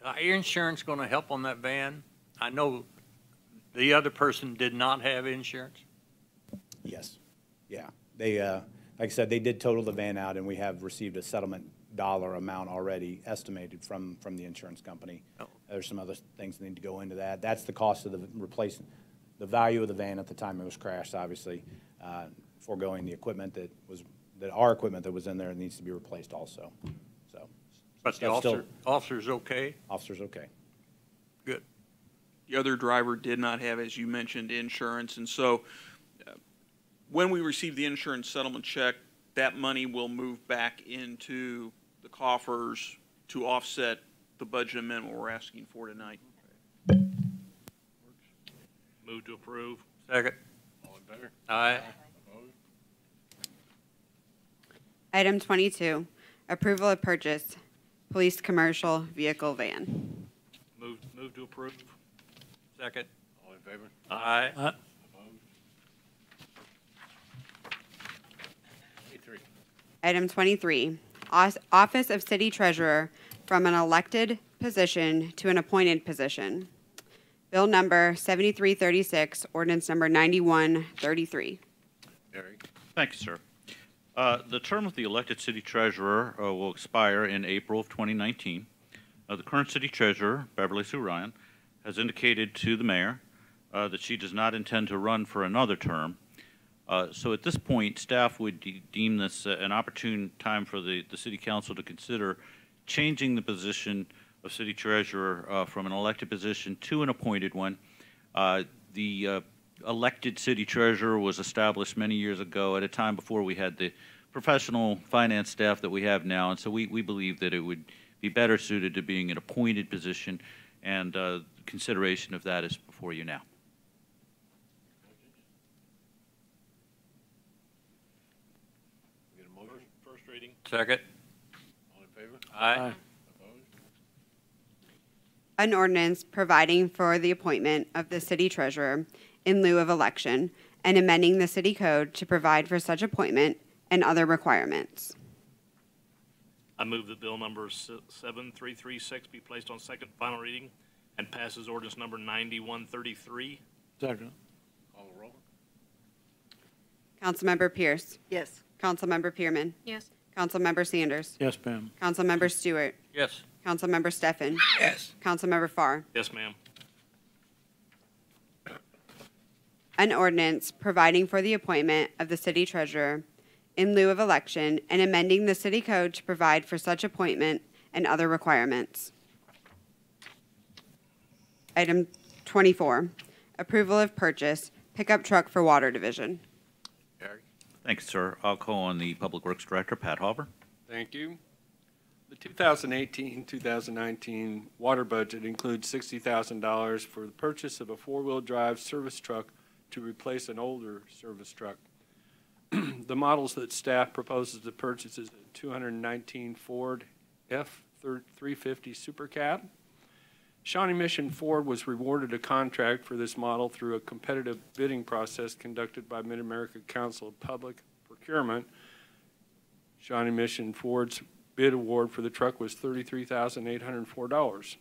Are your insurance going to help on that van? I know the other person did not have insurance. Yes. Yeah. They, like I said, they did total the van out, and we have received a settlement dollar amount already estimated from the insurance company. Oh. There's some other things that need to go into that. That's the cost of the replacement, the value of the van at the time it was crashed, obviously, foregoing the equipment our equipment that was in there needs to be replaced also. So, but the officer's okay? Officer's okay. Good. The other driver did not have, as you mentioned, insurance, and so when we receive the insurance settlement check, that money will move back into the coffers to offset the budget amendment we're asking for tonight. Move to approve. Second. All in favor? Aye. Opposed? Item 22, approval of purchase, police commercial vehicle van. Move to approve. Second. All in favor? Aye. Opposed? 23. Item 23, Office of City Treasurer from an elected position to an appointed position. Bill number 7336, ordinance number 9133. Eric? Thank you, sir. The term of the elected city treasurer will expire in April of 2019. The current city treasurer, Beverly Sue Ryan, has indicated to the mayor that she does not intend to run for another term. So at this point, staff would deem this an opportune time for the city council to consider changing the position of city treasurer from an elected position to an appointed one. The elected city treasurer was established many years ago at a time before we had the professional finance staff that we have now, and so we believe that it would be better suited to being an appointed position, and consideration of that is before you now. Get a motion? First reading. Second. All in favor? Aye. Opposed? An ordinance providing for the appointment of the city treasurer in lieu of election and amending the city code to provide for such appointment and other requirements. I move that bill number 7336 be placed on second and final reading and passes ordinance number 9133. Second. Call the roll. Councilmember Pierce. Yes. Councilmember Pearman. Yes. Councilmember Sanders. Yes, ma'am. Councilmember Stewart. Yes. Councilmember Steffen. Yes. Councilmember Farr. Yes, ma'am. An ordinance providing for the appointment of the city treasurer in lieu of election and amending the city code to provide for such appointment and other requirements. Item 24, approval of purchase, pickup truck for water division. Thanks, sir. I'll call on the Public Works Director, Pat Hopper. Thank you. The 2018-2019 water budget includes $60,000 for the purchase of a four-wheel drive service truck to replace an older service truck. The models that staff proposes to purchase is a 219 Ford F350 Super Cab. Shawnee Mission Ford was rewarded a contract for this model through a competitive bidding process conducted by Mid-America Council of Public Procurement. Shawnee Mission Ford's bid award for the truck was $33,804.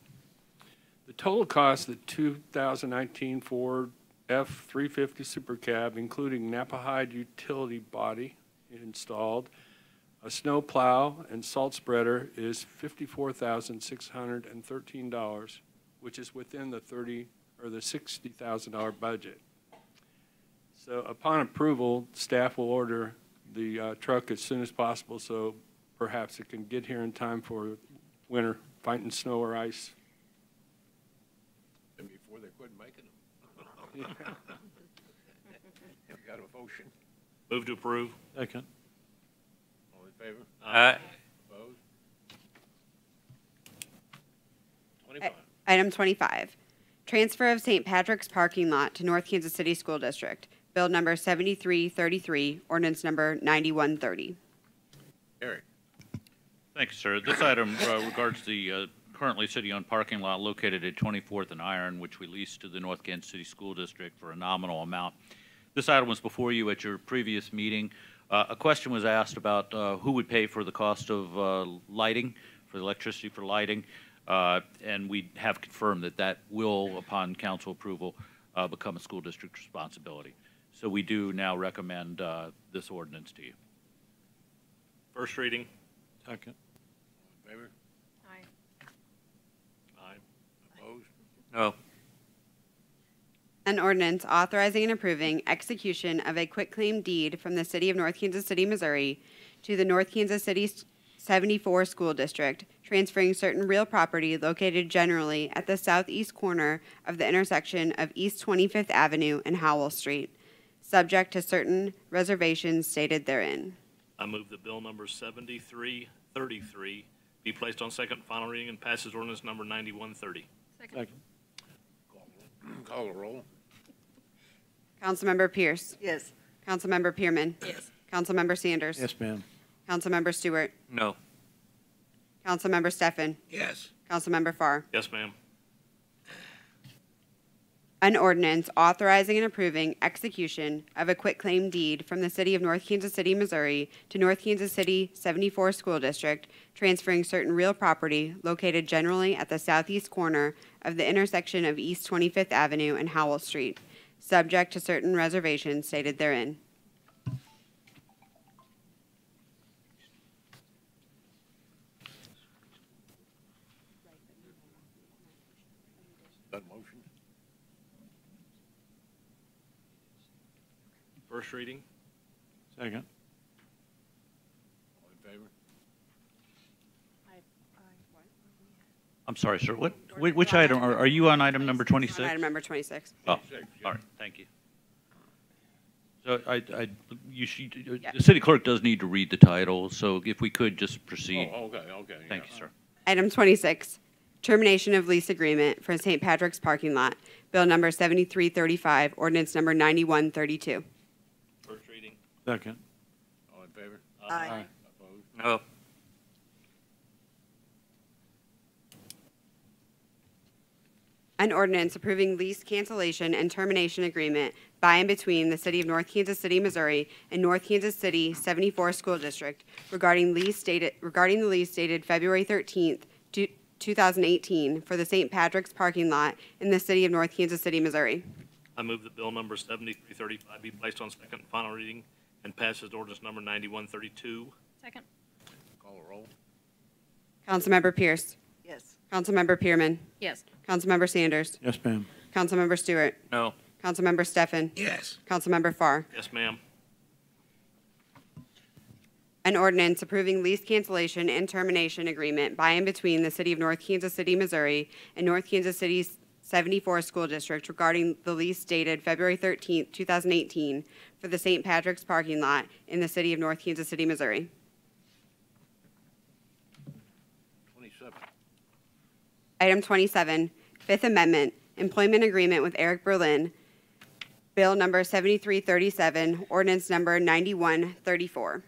The total cost of the 2019 Ford F350 Super Cab, including Napahide utility body installed, a snow plow, and salt spreader, is $54,613, which is within the $60,000 budget. So upon approval, staff will order the truck as soon as possible, so perhaps it can get here in time for winter, fighting snow or ice. And before they quit making them. Have you got a motion? Move to approve. Second. All in favor? Aye. Opposed? 25. Item 25, transfer of St. Patrick's parking lot to North Kansas City School District. Bill number 7333, ordinance number 9130. Eric. Thank you, sir. This item regards the currently city-owned parking lot located at 24th and Iron, which we leased to the North Kansas City School District for a nominal amount. This item was before you at your previous meeting. A question was asked about who would pay for the cost of lighting, for the electricity for lighting, and we have confirmed that that will, upon council approval, become a school district responsibility. So we do now recommend this ordinance to you. First reading. Second. All in favor? Aye. Aye. Opposed? No. An ordinance authorizing and approving execution of a quitclaim deed from the city of North Kansas City, Missouri to the North Kansas City 74 School District, transferring certain real property located generally at the southeast corner of the intersection of East 25th Avenue and Howell Street, subject to certain reservations stated therein. I move that bill number 7333 be placed on second and final reading and passes ordinance number 9130. Second. Call the roll. Councilmember Pierce. Yes. Councilmember Pearman. Yes. Councilmember Sanders. Yes, ma'am. Councilmember Stewart. No. Councilmember Steffen. Yes. Councilmember Farr. Yes, ma'am. An ordinance authorizing and approving execution of a quitclaim deed from the city of North Kansas City, Missouri to North Kansas City 74 School District, transferring certain real property located generally at the southeast corner of the intersection of East 25th Avenue and Howell Street, subject to certain reservations stated therein. That motion? First reading. Second. All in favor? I'm sorry, sir. Which item? Are you on item number 26? On item number 26. Oh, 26, yeah. all right. Thank you. So the city clerk does need to read the title, so if we could just proceed. Oh, okay. Thank yeah. you, sir. Item 26, termination of lease agreement for St. Patrick's parking lot. Bill number 7335, ordinance number 9132. First reading. Second. All in favor? Aye. Opposed? No. An ordinance approving lease cancellation and termination agreement by and between the City of North Kansas City, Missouri and North Kansas City 74 School District regarding the lease dated February 13th, 2018 for the St. Patrick's parking lot in the City of North Kansas City, Missouri. I move that bill number 7335 be placed on second and final reading and pass as ordinance number 9132. Second. Call a roll. Councilmember Pierce. Yes. Councilmember Pearman. Yes. Councilmember Sanders. Yes, ma'am. Councilmember Stewart. No. Councilmember Steffen. Yes. Councilmember Farr. Yes, ma'am. An ordinance approving lease cancellation and termination agreement by and between the City of North Kansas City, Missouri and North Kansas City's 74 School District regarding the lease dated February 13th, 2018 for the St. Patrick's parking lot in the City of North Kansas City, Missouri. 27. Item 27, Fifth Amendment, Employment Agreement with Eric Berlin, Bill number 7337, Ordinance number 9134.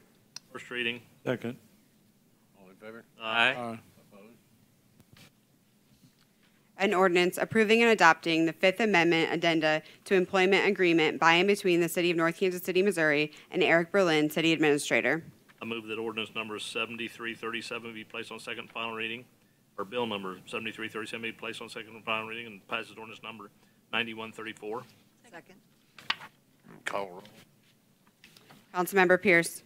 First reading. Second. All in favor? Aye. Opposed? An ordinance approving and adopting the Fifth Amendment addenda to employment agreement by and between the City of North Kansas City, Missouri and Eric Berlin, City Administrator. I move that ordinance number 7337 be placed on second and final reading, or bill number 7337 be placed on second and final reading and passes ordinance number 9134. Second. Call a roll. Councilmember Pierce.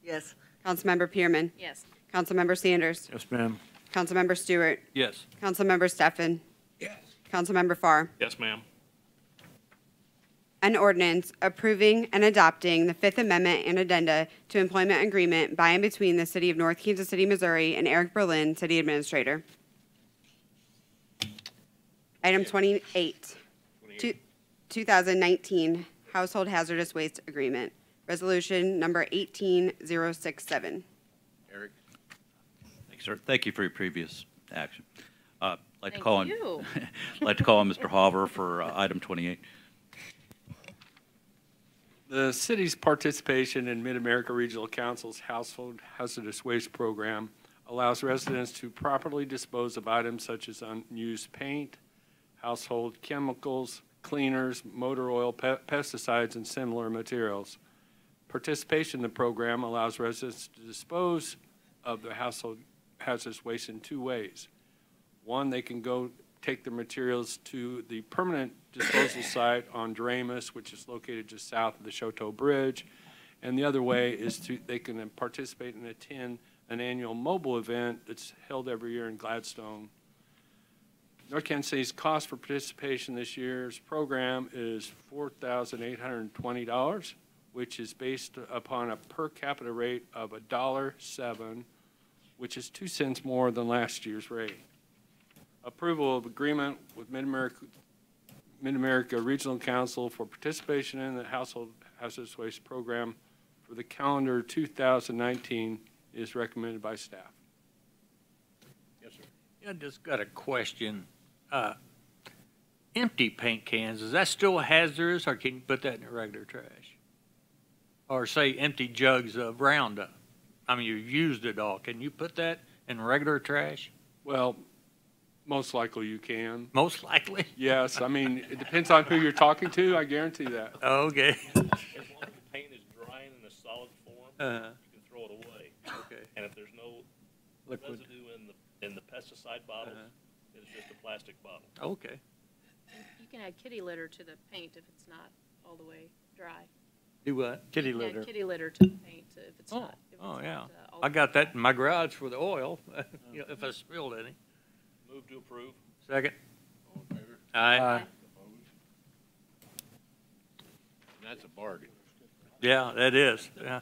Yes. Councilmember Pearman. Yes. Councilmember Sanders. Yes, ma'am. Councilmember Stewart. Yes. Councilmember Steffen. Yes. Councilmember Farr. Yes, ma'am. An ordinance approving and adopting the Fifth Amendment and addenda to employment agreement by and between the City of North Kansas City, Missouri and Eric Berlin, City Administrator. Item 28, 2019 Household Hazardous Waste Agreement, Resolution number 18067. Eric? Thanks, sir. Thank you for your previous action. I'd like to Thank call on, you. I'd like to call on Mr. Hauver for item 28. The city's participation in Mid-America Regional Council's Household Hazardous Waste Program allows residents to properly dispose of items such as unused paint, household chemicals, cleaners, motor oil, pesticides, and similar materials. Participation in the program allows residents to dispose of their household hazardous waste in two ways. One, they can go take the materials to the permanent disposal site on Dramus, which is located just south of the Choteau Bridge. And the other way is they can participate and attend an annual mobile event that's held every year in Gladstone. North Kansas City's cost for participation this year's program is $4,820, which is based upon a per capita rate of $1.07, which is 2 cents more than last year's rate. Approval of agreement with Mid-America Regional Council for participation in the Household Hazardous Waste Program for the calendar 2019 is recommended by staff. Yes, sir. I just got a question. Empty paint cans, is that still hazardous, or can you put that in the regular trash? Or say empty jugs of Roundup? I mean, you've used it all. Can you put that in regular trash? Well, most likely you can. Most likely? Yes, I mean, it depends on who you're talking to, I guarantee that. Okay. As long as the paint is drying in a solid form, you can throw it away. Okay. And if there's no Liquid. residue in the pesticide bottles, it's just a plastic bottle. Okay. You can add kitty litter to the paint if it's not all the way dry. Do what? Kitty You can litter. add kitty litter to the paint if it's not. If Oh, it's yeah. not, all I got that in my garage for the oil, you know, if I spilled any. Move to approve. Second. All in favor? Aye. Opposed? That's a bargain. Yeah, that is, yeah.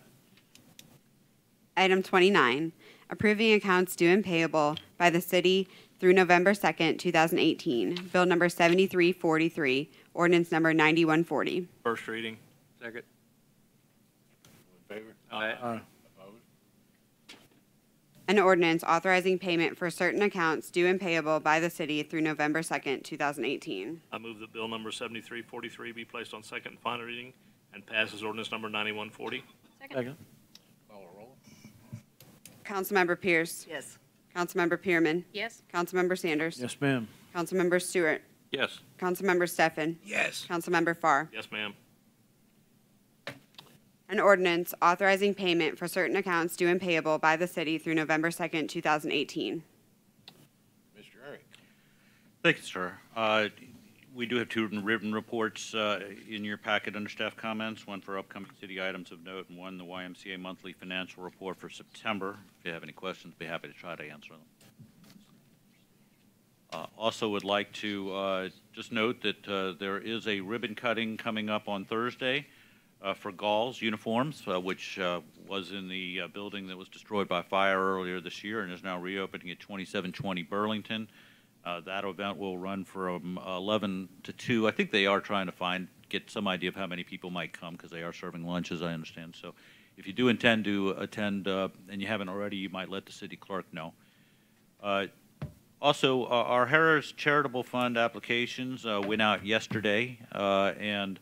Item 29, approving accounts due and payable by the city through November 2nd, 2018. Bill number 7343, ordinance number 9140. First reading. Second. All in favor? Aye. Opposed? An ordinance authorizing payment for certain accounts due and payable by the city through November 2nd, 2018. I move that bill number 7343 be placed on second and final reading and passes ordinance number 9140. Second. Call a roll. Councilmember Pierce. Yes. Councilmember Pearman. Yes. Councilmember Sanders. Yes, ma'am. Councilmember Stewart. Yes. Councilmember Stefan. Yes. Councilmember Farr. Yes, ma'am. An ordinance authorizing payment for certain accounts due and payable by the city through November 2nd, 2018. Mr. Eric. Thank you, sir. We do have two written reports in your packet under staff comments, one for upcoming city items of note, and one the YMCA monthly financial report for September. If you have any questions, be happy to try to answer them. Also would like to just note that there is a ribbon cutting coming up on Thursday for Gauls uniforms, which was in the building that was destroyed by fire earlier this year and is now reopening at 2720 Burlington. That event will run from 11 to 2. I think they are trying to get some idea of how many people might come because they are serving lunch, as I understand. So if you do intend to attend and you haven't already, you might let the city clerk know. Also, our Harris Charitable Fund applications went out yesterday, and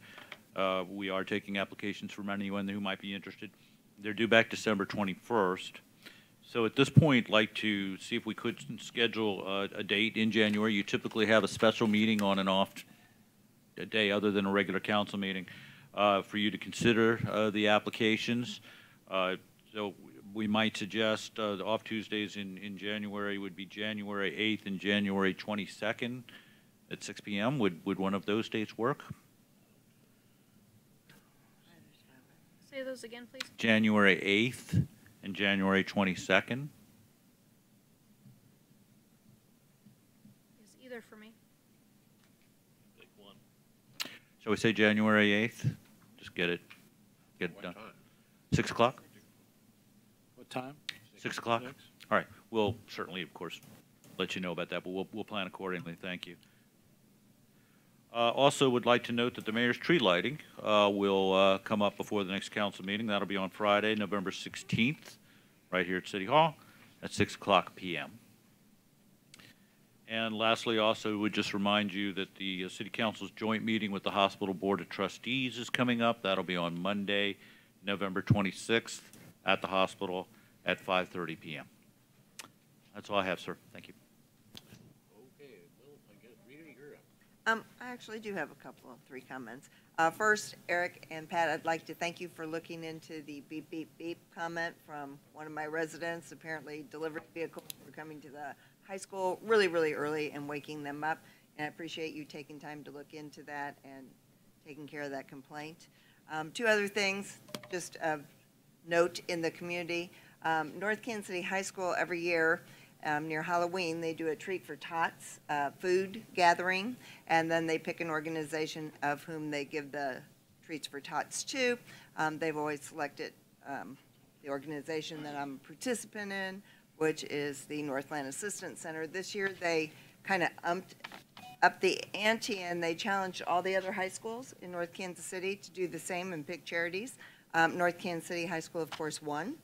we are taking applications from anyone who might be interested. They're due back December 21st. So at this point, like to see if we could schedule a date in January. You typically have a special meeting on and off a day other than a regular council meeting for you to consider the applications. So we might suggest the off Tuesdays in January would be January 8th and January 22nd at 6 p.m. Would one of those dates work? Say those again, please. January 8th and January 22nd. Is either for me. Pick one. Shall we say January 8th? Just get it done. 6 o'clock? What time? 6 o'clock? 6? All right. We'll certainly, of course, let you know about that, but we'll plan accordingly. Thank you. Also would like to note that the mayor's tree lighting will come up before the next council meeting. That'll be on Friday, November 16th, right here at City Hall at 6 o'clock p.m. And lastly, also would just remind you that the City Council's joint meeting with the Hospital Board of Trustees is coming up. That'll be on Monday, November 26th at the hospital at 5:30 p.m. That's all I have, sir. Thank you. I actually do have a couple of 3 comments. First, Eric and Pat, I'd like to thank you for looking into the beep, beep, beep comment from one of my residents. Apparently, delivery vehicles were coming to the high school really, really early and waking them up. And I appreciate you taking time to look into that and taking care of that complaint. 2 other things, just of note in the community. North Kansas City High School every year near Halloween, they do a treat for tots, food gathering, and then they pick an organization of whom they give the treats for tots to. They've always selected the organization that I'm a participant in, which is the Northland Assistance Center. This year, they kind of up the ante, and they challenged all the other high schools in North Kansas City to do the same and pick charities. North Kansas City High School, of course, won.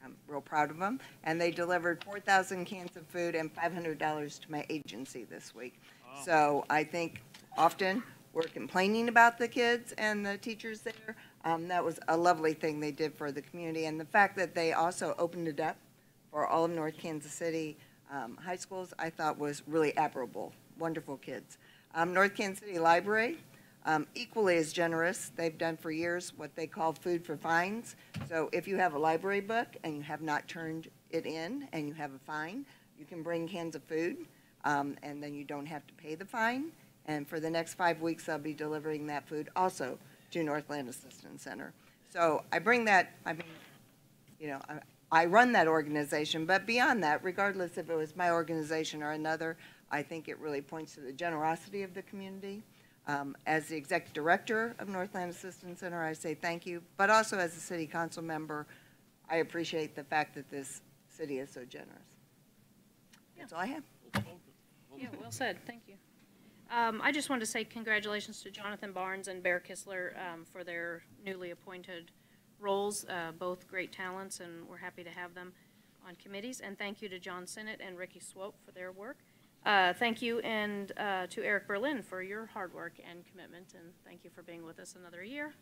I'm real proud of them. And they delivered 4,000 cans of food and $500 to my agency this week. Wow. So I think often we're complaining about the kids and the teachers there. That was a lovely thing they did for the community. And the fact that they also opened it up for all of North Kansas City high schools, I thought was really admirable. Wonderful kids. North Kansas City Library, equally as generous. They've done for years what they call food for fines. So if you have a library book and you have not turned it in and you have a fine, you can bring cans of food and then you don't have to pay the fine. And for the next 5 weeks, they'll be delivering that food also to Northland Assistance Center. So I bring that, I mean, you know, I run that organization, but beyond that, regardless if it was my organization or another, I think it really points to the generosity of the community. As the executive director of Northland Assistance Center, I say thank you, but also as a city council member, I appreciate the fact that this city is so generous. That's all I have. Yeah, well said. Thank you. I just wanted to say congratulations to Jonathan Barnes and Bear Kistler for their newly appointed roles, both great talents, and we're happy to have them on committees. And thank you to John Sinnott and Ricky Swope for their work. Thank you and to Eric Berlin for your hard work and commitment, and thank you for being with us another year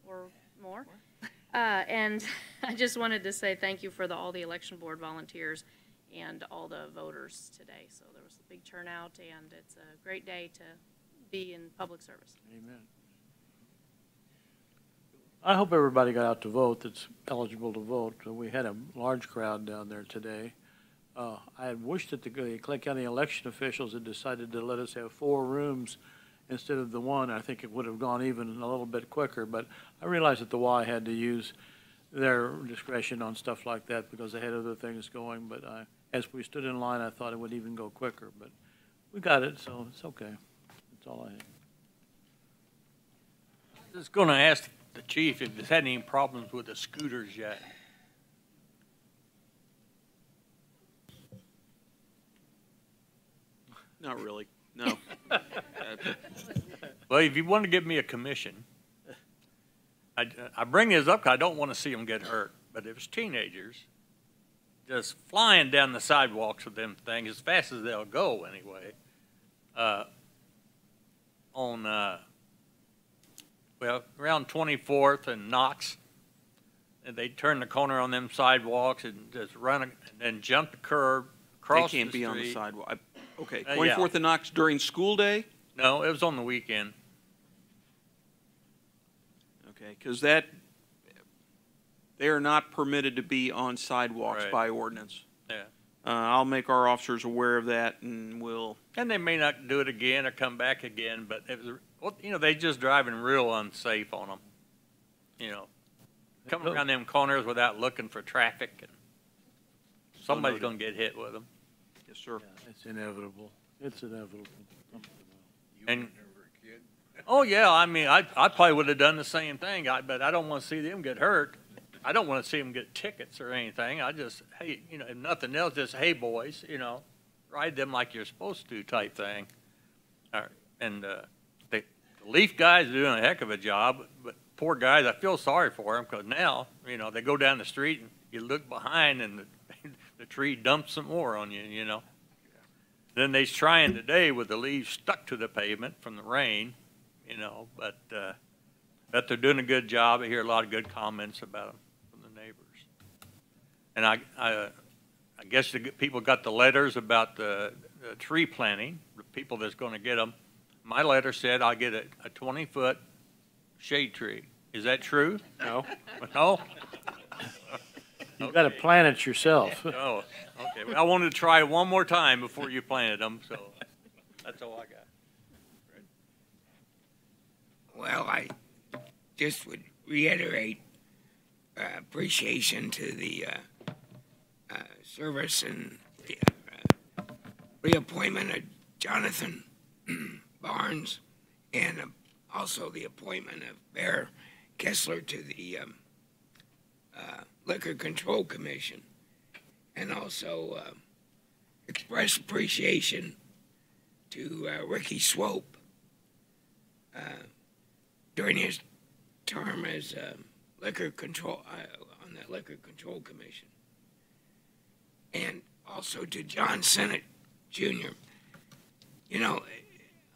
or more. And I just wanted to say thank you for all the election board volunteers and all the voters today. So there was a big turnout, and it's a great day to be in public service. Amen. I hope everybody got out to vote that's eligible to vote. We had a large crowd down there today. I had wished that the Clay County election officials had decided to let us have 4 rooms instead of the 1. I think it would have gone even a little bit quicker, but I realized that the Y had to use their discretion on stuff like that because they had other things going. But as we stood in line, I thought it would even go quicker. But we got it, so it's okay. That's all I had. I was going to ask the chief if there's had any problems with the scooters yet. Not really, no. Well, if you want to give me a commission, I bring this up because I don't want to see them get hurt. But if it's teenagers just flying down the sidewalks with them things as fast as they'll go anyway, around 24th and Knox, and they turn the corner on them sidewalks and just run and then jump the curb, cross the street. They can't be on the sidewalk. Okay, Yeah. 24th and Knox during school day? No, it was on the weekend. Okay, because they are not permitted to be on sidewalks Right. by ordinance. Yeah. I'll make our officers aware of that, and And they may not do it again or come back again, but it was, well, they just driving real unsafe on them. Coming around them corners without looking for traffic, and somebody's going to get hit with them. Yes, sir. Yeah, it's inevitable. It's inevitable. And oh yeah, I mean, I probably would have done the same thing, but I don't want to see them get hurt. I don't want to see them get tickets or anything. I just, hey, if nothing else, just hey boys, ride them like you're supposed to type thing. All right. And the Leaf guys are doing a heck of a job, but poor guys, I feel sorry for them because now, they go down the street and you look behind and the tree dumps some more on you, Then they's trying today with the leaves stuck to the pavement from the rain, but they're doing a good job. I hear a lot of good comments about them from the neighbors. And I guess the people got the letters about the tree planting, the people that's going to get them. My letter said I'll get a 20-foot shade tree. Is that true? No. No? You've got to plant it yourself. Oh, okay. Well, I wanted to try it one more time before you planted them, so that's all I got. Well, I just would reiterate appreciation to the service and the reappointment of Jonathan Barnes and also the appointment of Mayor Kessler to the Liquor Control Commission, and also express appreciation to Ricky Swope during his term as liquor control on the Liquor Control Commission, and also to John Sennett Jr.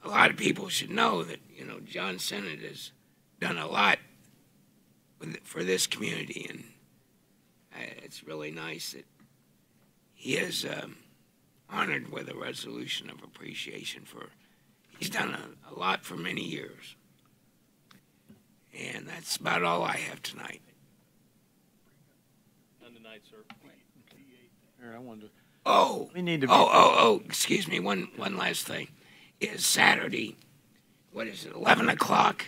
A lot of people should know that John Sennett has done a lot for this community, and it's really nice that he is honored with a resolution of appreciation for. He's done a lot for many years. And that's about all I have tonight. None tonight, sir. Here, I wanted to. We need to. Excuse me. One last thing. Is Saturday, what is it, 11 o'clock,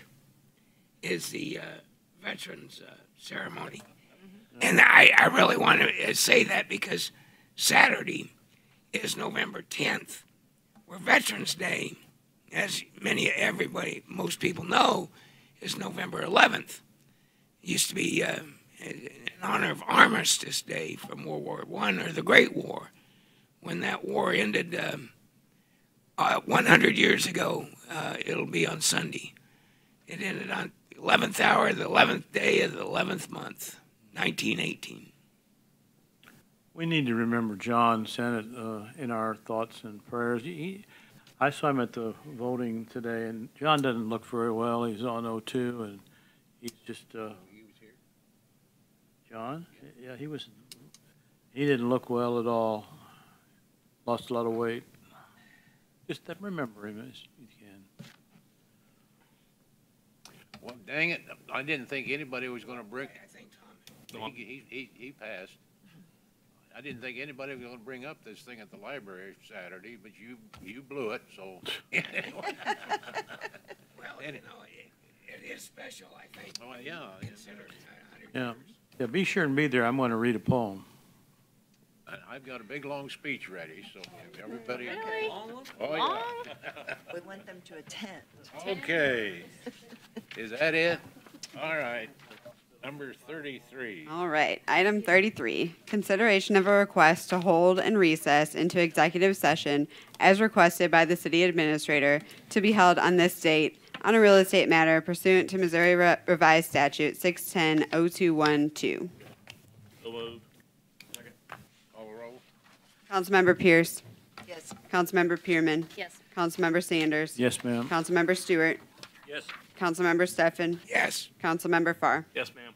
is the Veterans Ceremony. And I really want to say that because Saturday is November 10th, where Veterans Day, as most people know, is November 11th. It used to be in honor of Armistice Day from World War I, or the Great War. When that war ended 100 years ago, it'll be on Sunday. It ended on the 11th hour, the 11th day of the 11th month, 1918. We need to remember John Sennett in our thoughts and prayers. I saw him at the voting today, and John doesn't look very well. He's on O2, and he's just. He was here. John? Yeah, he was. He didn't look well at all. Lost a lot of weight. Just remember him as you can. Well, dang it, I didn't think anybody was gonna bring, he passed. I didn't think anybody was gonna bring up this thing at the library Saturday, but you blew it, so. Well, you know, it is special, I think. Oh, yeah. Considered 100 Yeah. years. Yeah, be sure and be there. I'm going to read a poem. I've got a big, long speech ready, so everybody. Really? Oh, yeah. We want them to attend. Okay. Is that it? All right. Number 33. All right, item 33, consideration of a request to hold and recess into executive session as requested by the city administrator to be held on this date on a real estate matter pursuant to Missouri Revised Statute 610-0212. So moved. Call roll. Councilmember Pierce. Yes. Councilmember Pearman. Yes. Councilmember Sanders. Yes, ma'am. Councilmember Stewart. Yes. Councilmember Steffen. Yes. Councilmember Farr. Yes, ma'am.